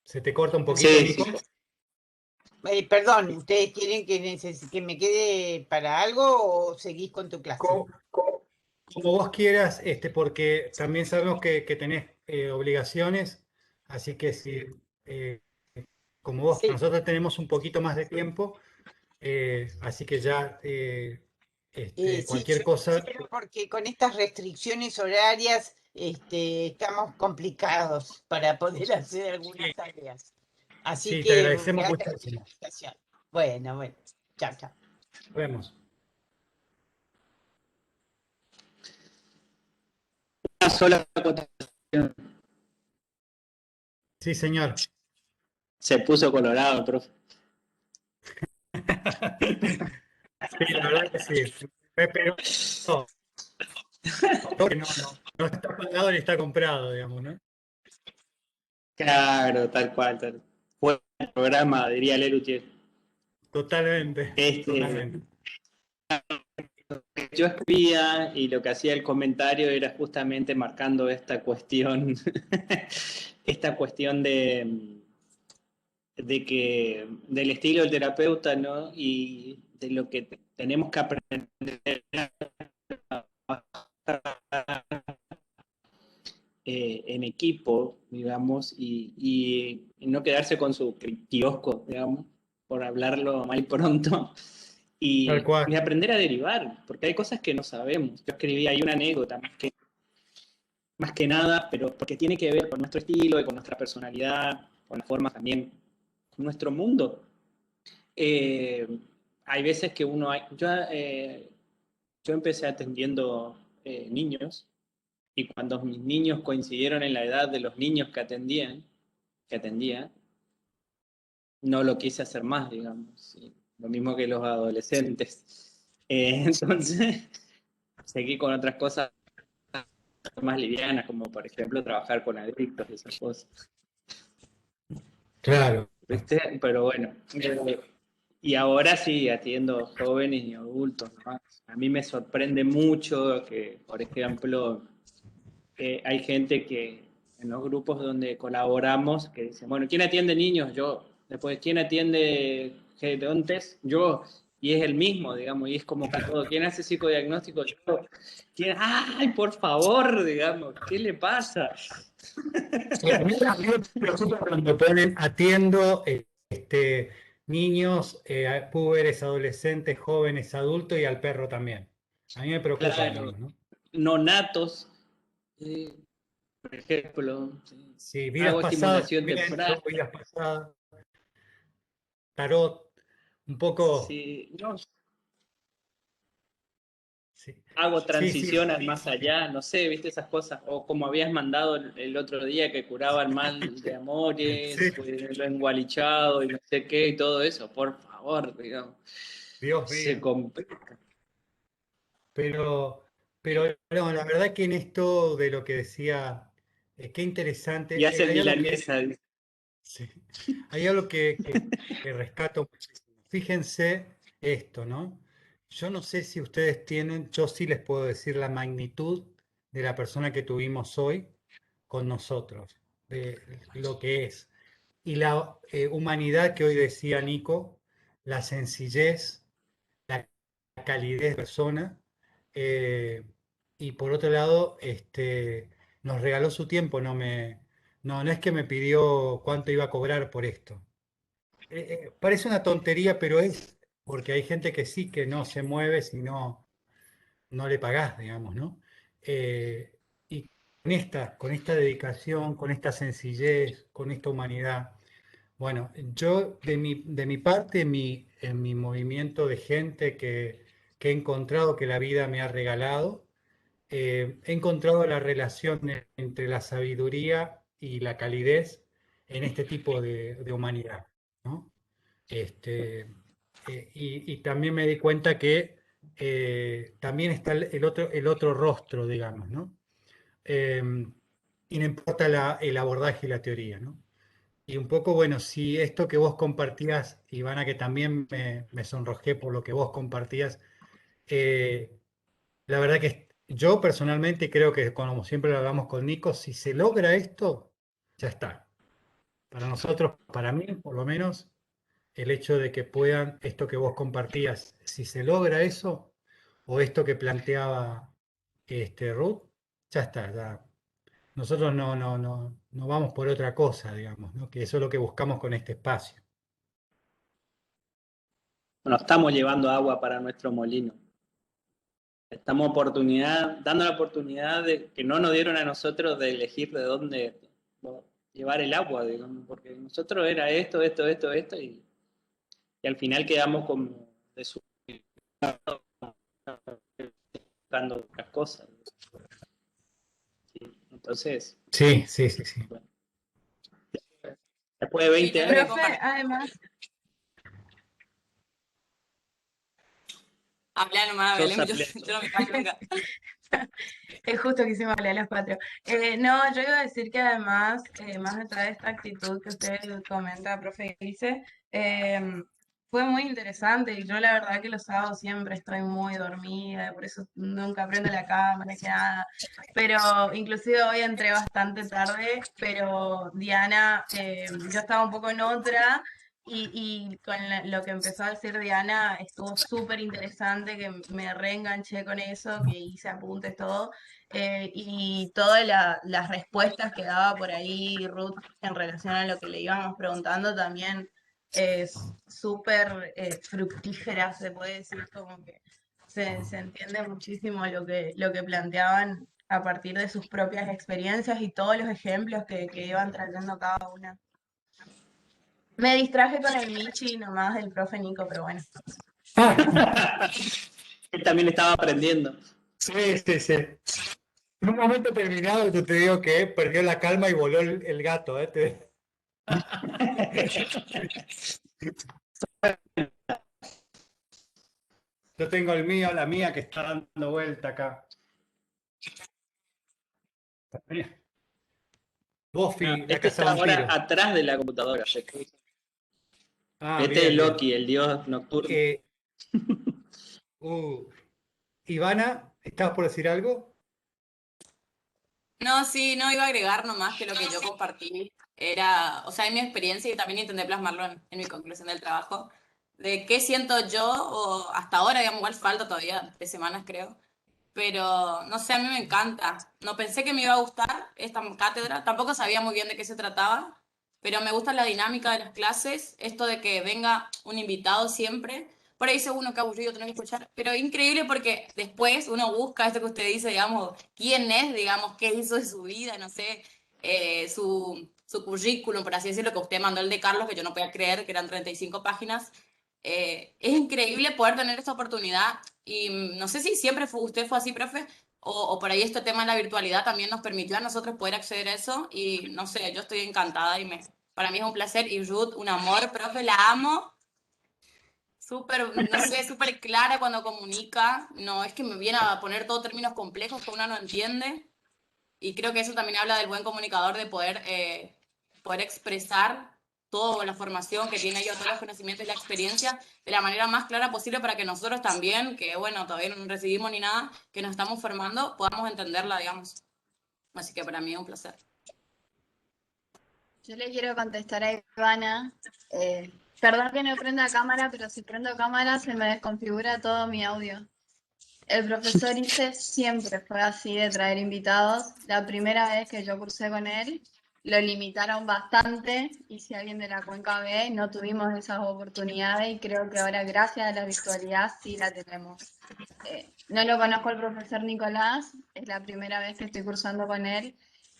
¿Se te corta un poquito, Sí, sí. Nico? Perdón, ¿ustedes quieren que me quede para algo o seguís con tu clase? Como vos quieras, porque también sabemos que tenés obligaciones, así que si, eh, como vos, Sí, nosotros tenemos un poquito más de tiempo, así que ya sí, cualquier cosa, pero porque con estas restricciones horarias estamos complicados para poder hacer algunas tareas. Así sí, te que agradecemos gracias por la muchísimo. invitación. Bueno, chao, chao. Nos vemos. Una sola acotación. Sí, señor. Se puso colorado, profe. Sí, la verdad que sí. Pero no está pagado ni está comprado, digamos, ¿no? Claro, tal cual. Buen programa, diría Lelutier. Totalmente, Este, totalmente. yo escribía y lo que hacía el comentario era justamente marcando esta cuestión, esta cuestión de que del estilo del terapeuta, ¿no? Y de lo que tenemos que aprender en equipo, digamos, y no quedarse con su kiosco, digamos, por hablarlo mal y pronto, Tal y cual. aprender a derivar, porque hay cosas que no sabemos. Yo escribí ahí una anécdota más que nada, pero porque tiene que ver con nuestro estilo y con nuestra personalidad, con la forma también, con nuestro mundo. Eh, hay veces que yo empecé atendiendo niños Y cuando mis niños coincidieron en la edad de los niños que atendía, no lo quise hacer más, digamos. ¿Sí? Lo mismo que los adolescentes. Entonces, seguí con otras cosas más livianas, como por ejemplo trabajar con adictos y esas cosas. Claro. ¿Viste? Pero bueno, y ahora sí, atiendo jóvenes y adultos, ¿no? A mí me sorprende mucho que, por ejemplo, hay gente que en los grupos donde colaboramos que dicen, bueno, ¿quién atiende niños? Yo. Después, ¿quién atiende gerontes? Yo. Y es el mismo, digamos, y es como que todo. ¿Quién hace psicodiagnóstico? Yo. ¿Quién? ¡Ay, por favor! Digamos, ¿qué le pasa? A mí me preocupa cuando ponen atiendo niños, púberes, adolescentes, jóvenes, adultos y al perro también. A mí me preocupa, Claro, digamos, ¿no? nonatos, por ejemplo, sí. Sí, vidas Hago pasadas estimulación también, temprana. yo vidas pasadas, tarot, un poco. Sí, no, Sí, hago sí, sí, transición al más allá, no sé, viste esas cosas, o como habías mandado el otro día que curaba el mal de amores, sí, lo engualichado y no sé qué y todo eso, por favor, digamos, Dios se mío. complica. Pero, pero no, la verdad que en esto de lo que decía, qué Y interesante, hacen hay algo que, milanesa, dice. sí, hay algo que rescato muchísimo. Fíjense esto, ¿no? Yo no sé si ustedes tienen, yo sí les puedo decir la magnitud de la persona que tuvimos hoy con nosotros, de lo que es. Y la humanidad que hoy decía Nico, la sencillez, la calidez de persona, eh, y por otro lado, nos regaló su tiempo, no es que me pidió cuánto iba a cobrar por esto. Parece una tontería, pero es porque hay gente que sí que no se mueve si no le pagás, digamos, ¿no? Y con esta dedicación, con esta sencillez, con esta humanidad. Bueno, yo de mi parte, en mi movimiento de gente que he encontrado, que la vida me ha regalado, he encontrado la relación entre la sabiduría y la calidez en este tipo de humanidad, ¿no? Este, y también me di cuenta que también está el otro rostro, digamos, ¿no? Eh, y no importa el abordaje y la teoría, ¿no? Y un poco, bueno, si esto que vos compartías, Ivana, que también me sonrojé por lo que vos compartías, eh, la verdad que yo personalmente creo que, como siempre lo hablamos con Nico, si se logra esto, ya está. Para nosotros, para mí, por lo menos, el hecho de que puedan, esto que vos compartías, si se logra eso, o esto que planteaba Ruth, ya está, ya. Nosotros no vamos por otra cosa, digamos, ¿no? Que eso es lo que buscamos con este espacio. Bueno, estamos llevando agua para nuestro molino. Estamos dando la oportunidad de, que no nos dieron a nosotros de elegir de dónde llevar el agua, digamos, porque nosotros era esto, y al final quedamos como buscando otras cosas. ¿Sí? Entonces, Sí, sí, sí, sí. bueno, después de 20 yo años... Profe, además, Habla nomás, Sos Belén, yo atleta. no me callo nunca. es justo que hicimos hablar a las 4. No, yo iba a decir que además, más allá de esta actitud que usted comenta, profe Ilse, fue muy interesante y yo la verdad que los sábados siempre estoy muy dormida, por eso nunca prendo la cámara, que nada. Pero inclusive hoy entré bastante tarde, pero Diana, yo estaba un poco en otra. Y con lo que empezó a decir Diana estuvo súper interesante, que me reenganché con eso, que hice apuntes, todo. Y todas las respuestas que daba por ahí Ruth en relación a lo que le íbamos preguntando también es súper fructífera, se puede decir, como que se entiende muchísimo lo que planteaban a partir de sus propias experiencias y todos los ejemplos que iban trayendo cada una. Me distraje con el Michi nomás del profe Nico, pero bueno. Él también estaba aprendiendo. Sí, sí, sí. En un momento determinado yo te digo que perdió la calma y voló el gato, ¿eh? Yo tengo el mío, la mía que está dando vuelta acá. No, Buffy, la este está ahora cazavampiro. atrás de la computadora. Ah, Este es bien, bien. Loki, el dios nocturno. Uh, Ivana, ¿estabas por decir algo? No, sí, no iba a agregar nomás que lo que yo compartí era, o sea, en mi experiencia y también intenté plasmarlo en mi conclusión del trabajo, de qué siento yo, o hasta ahora, digamos, igual falta todavía 3 semanas creo, pero no sé, a mí me encanta. No pensé que me iba a gustar esta cátedra, tampoco sabía muy bien de qué se trataba, pero me gusta la dinámica de las clases, esto de que venga un invitado siempre. Por ahí dice uno que aburrido tener que escuchar, pero increíble porque después uno busca esto que usted dice, digamos, quién es, digamos, qué hizo de su vida, no sé, su currículum, por así decirlo, que usted mandó el de Carlos, que yo no podía creer que eran 35 páginas. Es increíble poder tener esta oportunidad y no sé si siempre usted fue así, profe, o por ahí este tema de la virtualidad también nos permitió a nosotros poder acceder a eso y no sé, yo estoy encantada y para mí es un placer y Ruth, un amor, profe, la amo, súper, no sé, súper clara cuando comunica, no es que me viene a poner todos términos complejos que uno no entiende y creo que eso también habla del buen comunicador de poder expresar toda la formación que tiene yo, todos los conocimientos y la experiencia de la manera más clara posible para que nosotros también, que bueno, todavía no recibimos ni nada, que nos estamos formando, podamos entenderla, digamos. Así que para mí es un placer. Yo le quiero contestar a Ivana. Perdón que no prenda cámara, pero si prendo cámara se me desconfigura todo mi audio. El profesor Ilse siempre fue así de traer invitados. La primera vez que yo cursé con él, lo limitaron bastante y si alguien de la cuenca ve, no tuvimos esas oportunidades y creo que ahora gracias a la virtualidad sí la tenemos. No lo conozco al profesor Nicolás, es la primera vez que estoy cursando con él,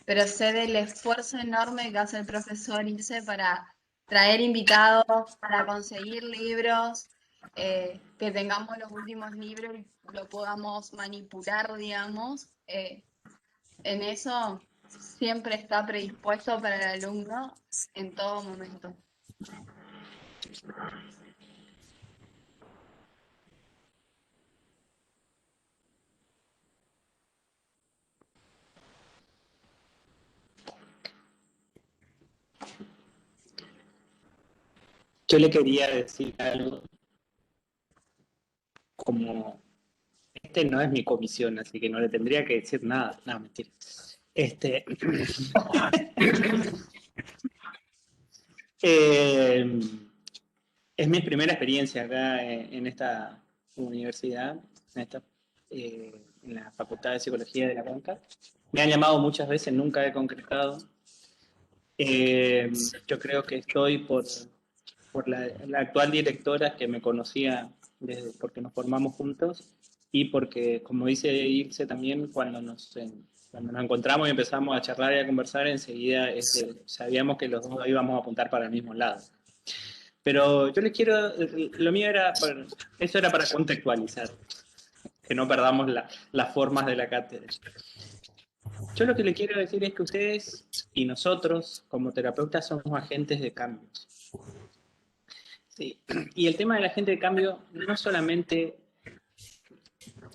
pero sé del esfuerzo enorme que hace el profesor Ilse para traer invitados, para conseguir libros, que tengamos los últimos libros y lo podamos manipular, digamos. En eso siempre está predispuesto para el alumno en todo momento. Yo le quería decir algo como, este no es mi comisión, así que no le tendría que decir nada. No, mentira. Eh, es mi primera experiencia acá en esta universidad, en la Facultad de Psicología de la Cuenca. Me han llamado muchas veces, nunca he concretado. Yo creo que estoy por la actual directora que me conocía porque nos formamos juntos y porque, como dice Ilse también, cuando nos encontramos y empezamos a charlar y a conversar, enseguida sabíamos que los dos íbamos a apuntar para el mismo lado. Pero yo les quiero, lo mío era, eso era para contextualizar, que no perdamos las formas de la cátedra. Yo lo que le quiero decir es que ustedes y nosotros, como terapeutas, somos agentes de cambios. Sí. Y el tema del agente de cambio no solamente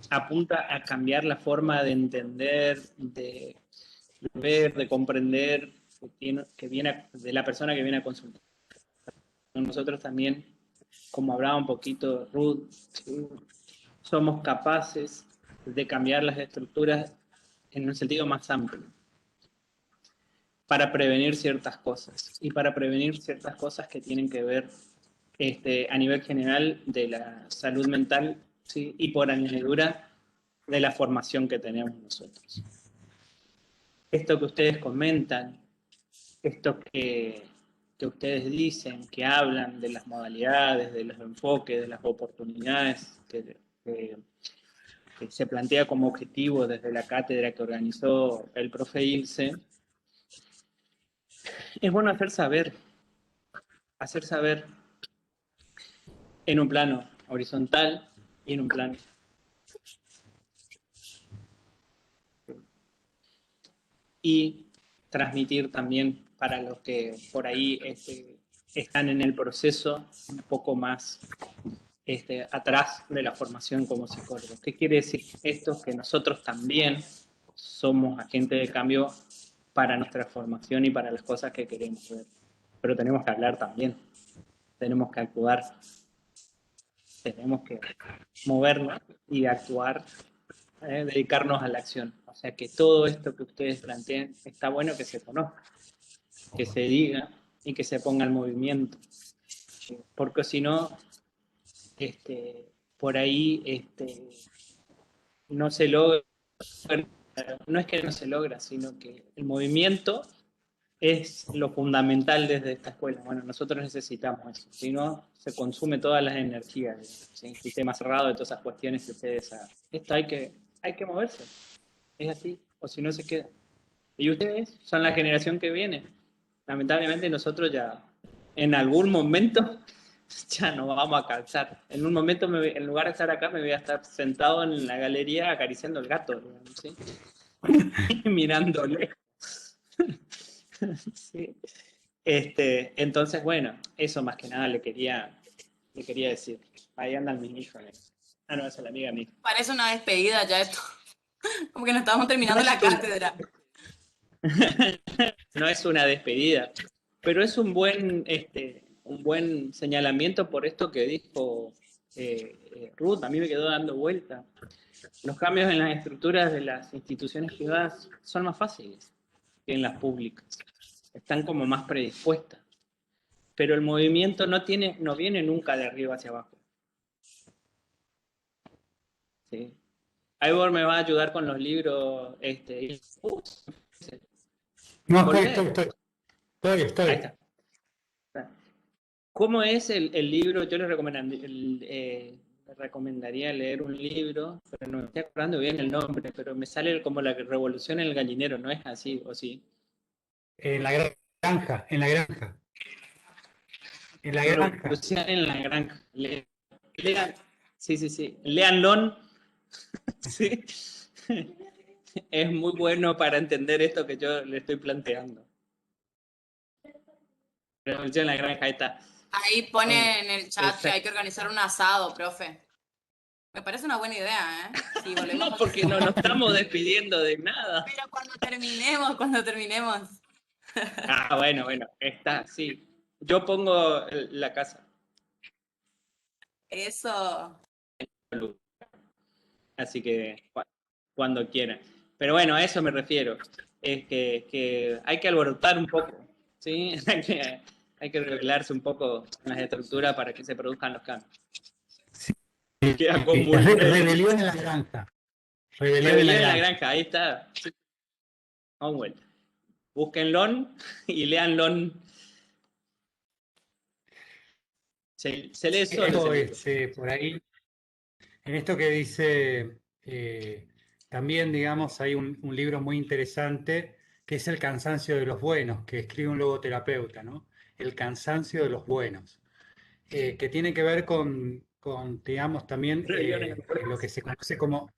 apunta a cambiar la forma de entender, de ver, de comprender que viene de la persona que viene a consultar. Nosotros también, como hablaba un poquito Ruth, ¿sí? Somos capaces de cambiar las estructuras en un sentido más amplio para prevenir ciertas cosas y para prevenir ciertas cosas que tienen que ver a nivel general de la salud mental, ¿sí? Y por añadidura de la formación que tenemos nosotros. Esto que ustedes comentan, esto que ustedes dicen, que hablan de las modalidades, de los enfoques, de las oportunidades que se plantea como objetivo desde la cátedra que organizó el profe Ilse, es bueno hacer saber en un plano horizontal y en un plano y transmitir también para los que por ahí están en el proceso un poco más atrás de la formación como psicólogo. ¿Qué quiere decir esto? Que nosotros también somos agentes de cambio para nuestra formación y para las cosas que queremos ver. Pero tenemos que hablar también, tenemos que actuar, tenemos que movernos y actuar, dedicarnos a la acción. O sea que todo esto que ustedes plantean está bueno que se conozca, que se diga y que se ponga en movimiento. Porque si no, por ahí no se logra, no es que no se logra, sino que el movimiento es lo fundamental desde esta escuela. Bueno, nosotros necesitamos eso, si no se consume todas las energías, ¿sí? El sistema cerrado de todas esas cuestiones que ustedes saben. Esto hay que moverse, es así, o si no se queda. Y ustedes son la generación que viene. Lamentablemente nosotros ya en algún momento ya nos vamos a cansar. En un momento, en lugar de estar acá, me voy a estar sentado en la galería acariciando el gato, ¿sí? Mirándole. Sí. Entonces, bueno, eso más que nada le quería decir. Ahí andan mis hijos. Ah, no, esa es la amiga mía. Parece una despedida ya esto. Como que nos estamos terminando la cátedra. No es una despedida, pero es un buen señalamiento por esto que dijo Ruth. A mí me quedó dando vuelta. Los cambios en las estructuras de las instituciones privadas son más fáciles que en las públicas. Están como más predispuestas. Pero el movimiento no viene nunca de arriba hacia abajo. ¿Sí? Ivor me va a ayudar con los libros. No, estoy. Ahí está. ¿Cómo es el libro? Yo le recomendaría leer un libro, pero no me estoy acordando bien el nombre, pero me sale como La Revolución en el Gallinero, ¿no es así o sí? En la granja, en la granja. En la granja. Revolución en la granja. Lean, sí. Léanlo. Sí. Es muy bueno para entender esto que yo le estoy planteando. Revolución en la granja, ahí está. Ahí pone en el chat que hay que organizar un asado, profe. Me parece una buena idea, ¿eh? Sí, volvemos No, porque no nos estamos despidiendo de nada. Pero cuando terminemos. Ah, bueno, está, sí. Yo pongo la casa. Eso. Así que cuando quieran. Pero bueno, a eso me refiero. Es que hay que alborotar un poco, ¿sí? Hay que revelarse un poco en las estructuras para que se produzcan los cambios. Sí. Queda como Rebelión en la granja. Rebelión en la granja, ahí está. Onwell. Búsquenlo y léanlo. Se lee solo. Por ahí, en esto que dice, también, digamos, hay un libro muy interesante que es El cansancio de los buenos, que escribe un logoterapeuta, ¿no? El cansancio de los buenos, que tiene que ver con digamos, también lo que se conoce como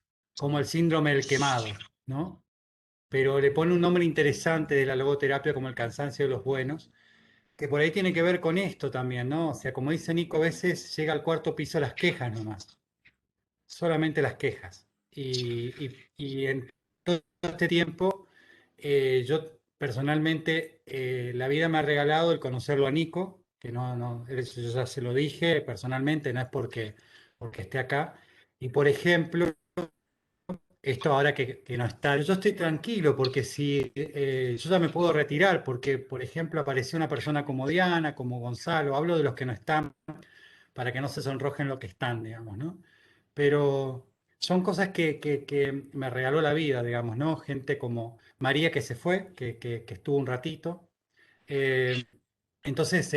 el síndrome del quemado, ¿no? Pero le pone un nombre interesante de la logoterapia como el cansancio de los buenos, que por ahí tiene que ver con esto también, ¿no? O sea, como dice Nico, a veces llega al cuarto piso las quejas nomás, solamente las quejas. Y en todo este tiempo, yo personalmente, la vida me ha regalado el conocerlo a Nico, que yo ya se lo dije personalmente, no es porque esté acá. Y por ejemplo, esto ahora que no está, yo estoy tranquilo porque si yo ya me puedo retirar porque, por ejemplo, apareció una persona como Diana, como Gonzalo, hablo de los que no están para que no se sonrojen lo que están, digamos, ¿no? Pero son cosas que me regaló la vida, digamos, ¿no? Gente como María que se fue, que estuvo un ratito. Eh, entonces,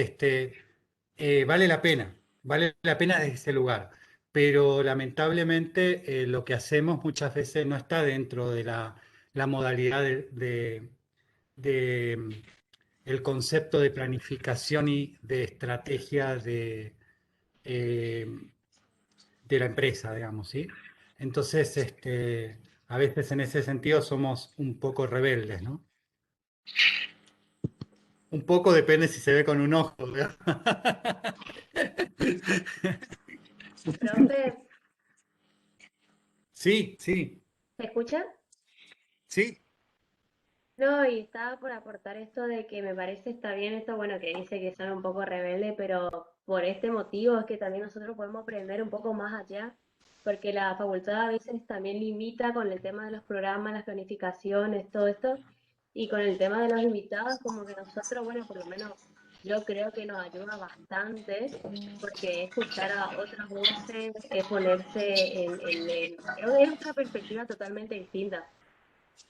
vale la pena desde ese lugar, pero lamentablemente lo que hacemos muchas veces no está dentro de la modalidad de, el concepto de planificación y de estrategia eh, de la empresa, digamos, ¿sí? Entonces, a veces en ese sentido somos un poco rebeldes, ¿no? Un poco depende si se ve con un ojo, ¿verdad? Profe, Sí, sí, ¿se escucha? sí. No, y estaba por aportar esto de que me parece está bien esto, bueno, que dice que son un poco rebeldes, pero por este motivo es que también nosotros podemos aprender un poco más allá, porque la facultad a veces también limita con el tema de los programas, las planificaciones, todo esto, y con el tema de los invitados, como que nosotros, bueno, por lo menos yo creo que nos ayuda bastante, porque escuchar a otras voces, ponerse es otra perspectiva totalmente distinta.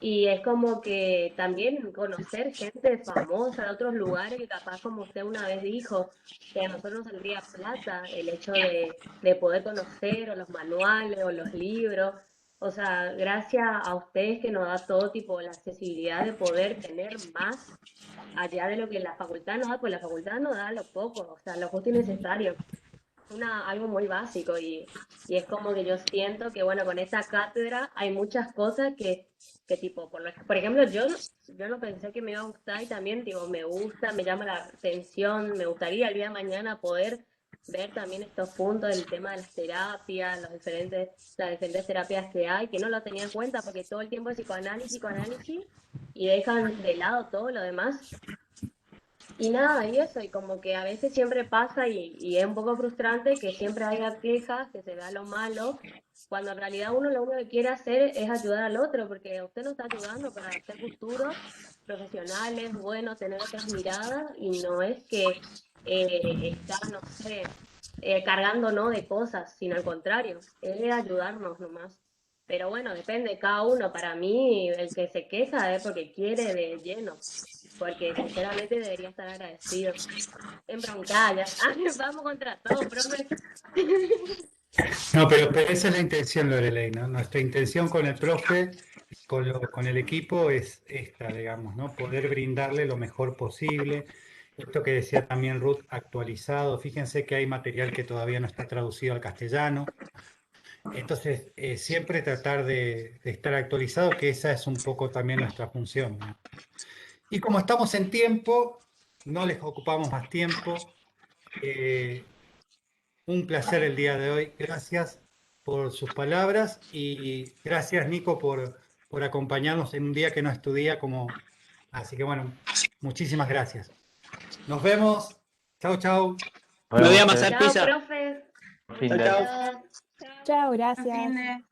Y es como que también conocer gente famosa de otros lugares que capaz como usted una vez dijo, que a nosotros nos saldría plata el hecho de poder conocer o los manuales o los libros. O sea, gracias a ustedes que nos da todo tipo la accesibilidad de poder tener más allá de lo que la facultad nos da, pues la facultad nos da lo poco, o sea, lo justo y necesario algo muy básico y es como que yo siento que, bueno, con esta cátedra hay muchas cosas que tipo, por ejemplo, yo no pensé que me iba a gustar y también, digo, me gusta, me llama la atención, me gustaría el día de mañana poder ver también estos puntos del tema de las terapias, las diferentes terapias que hay, que no lo tenía en cuenta porque todo el tiempo es psicoanálisis, psicoanálisis y dejan de lado todo lo demás. Y nada, y eso, y como que a veces siempre pasa y es un poco frustrante que siempre haya quejas, que se vea lo malo, cuando en realidad uno lo único que quiere hacer es ayudar al otro, porque usted nos está ayudando para hacer futuros profesionales, bueno, tener otras miradas, y no es que está, no sé, cargándonos de cosas, sino al contrario, es ayudarnos nomás. Pero bueno, depende de cada uno. Para mí, el que se queja es porque quiere de lleno porque sinceramente debería estar agradecido. Embroncada, ya. Vamos contra todo, profe. No, pero esa es la intención, Lorelei, ¿no? Nuestra intención con el profe, con el equipo es esta, digamos, ¿no? Poder brindarle lo mejor posible. Esto que decía también Ruth, actualizado. Fíjense que hay material que todavía no está traducido al castellano. Entonces, siempre tratar de estar actualizado, que esa es un poco también nuestra función, ¿no? Y como estamos en tiempo, no les ocupamos más tiempo. Eh, un placer el día de hoy. Gracias por sus palabras y gracias, Nico, por acompañarnos en un día que no estudia como... Así que bueno, muchísimas gracias. Nos vemos. Chau, chau. Me voy a Nos vemos, amasar Chao, pizza. profe. fin Muchas de... Chao. gracias. Chao, A fin gracias. de...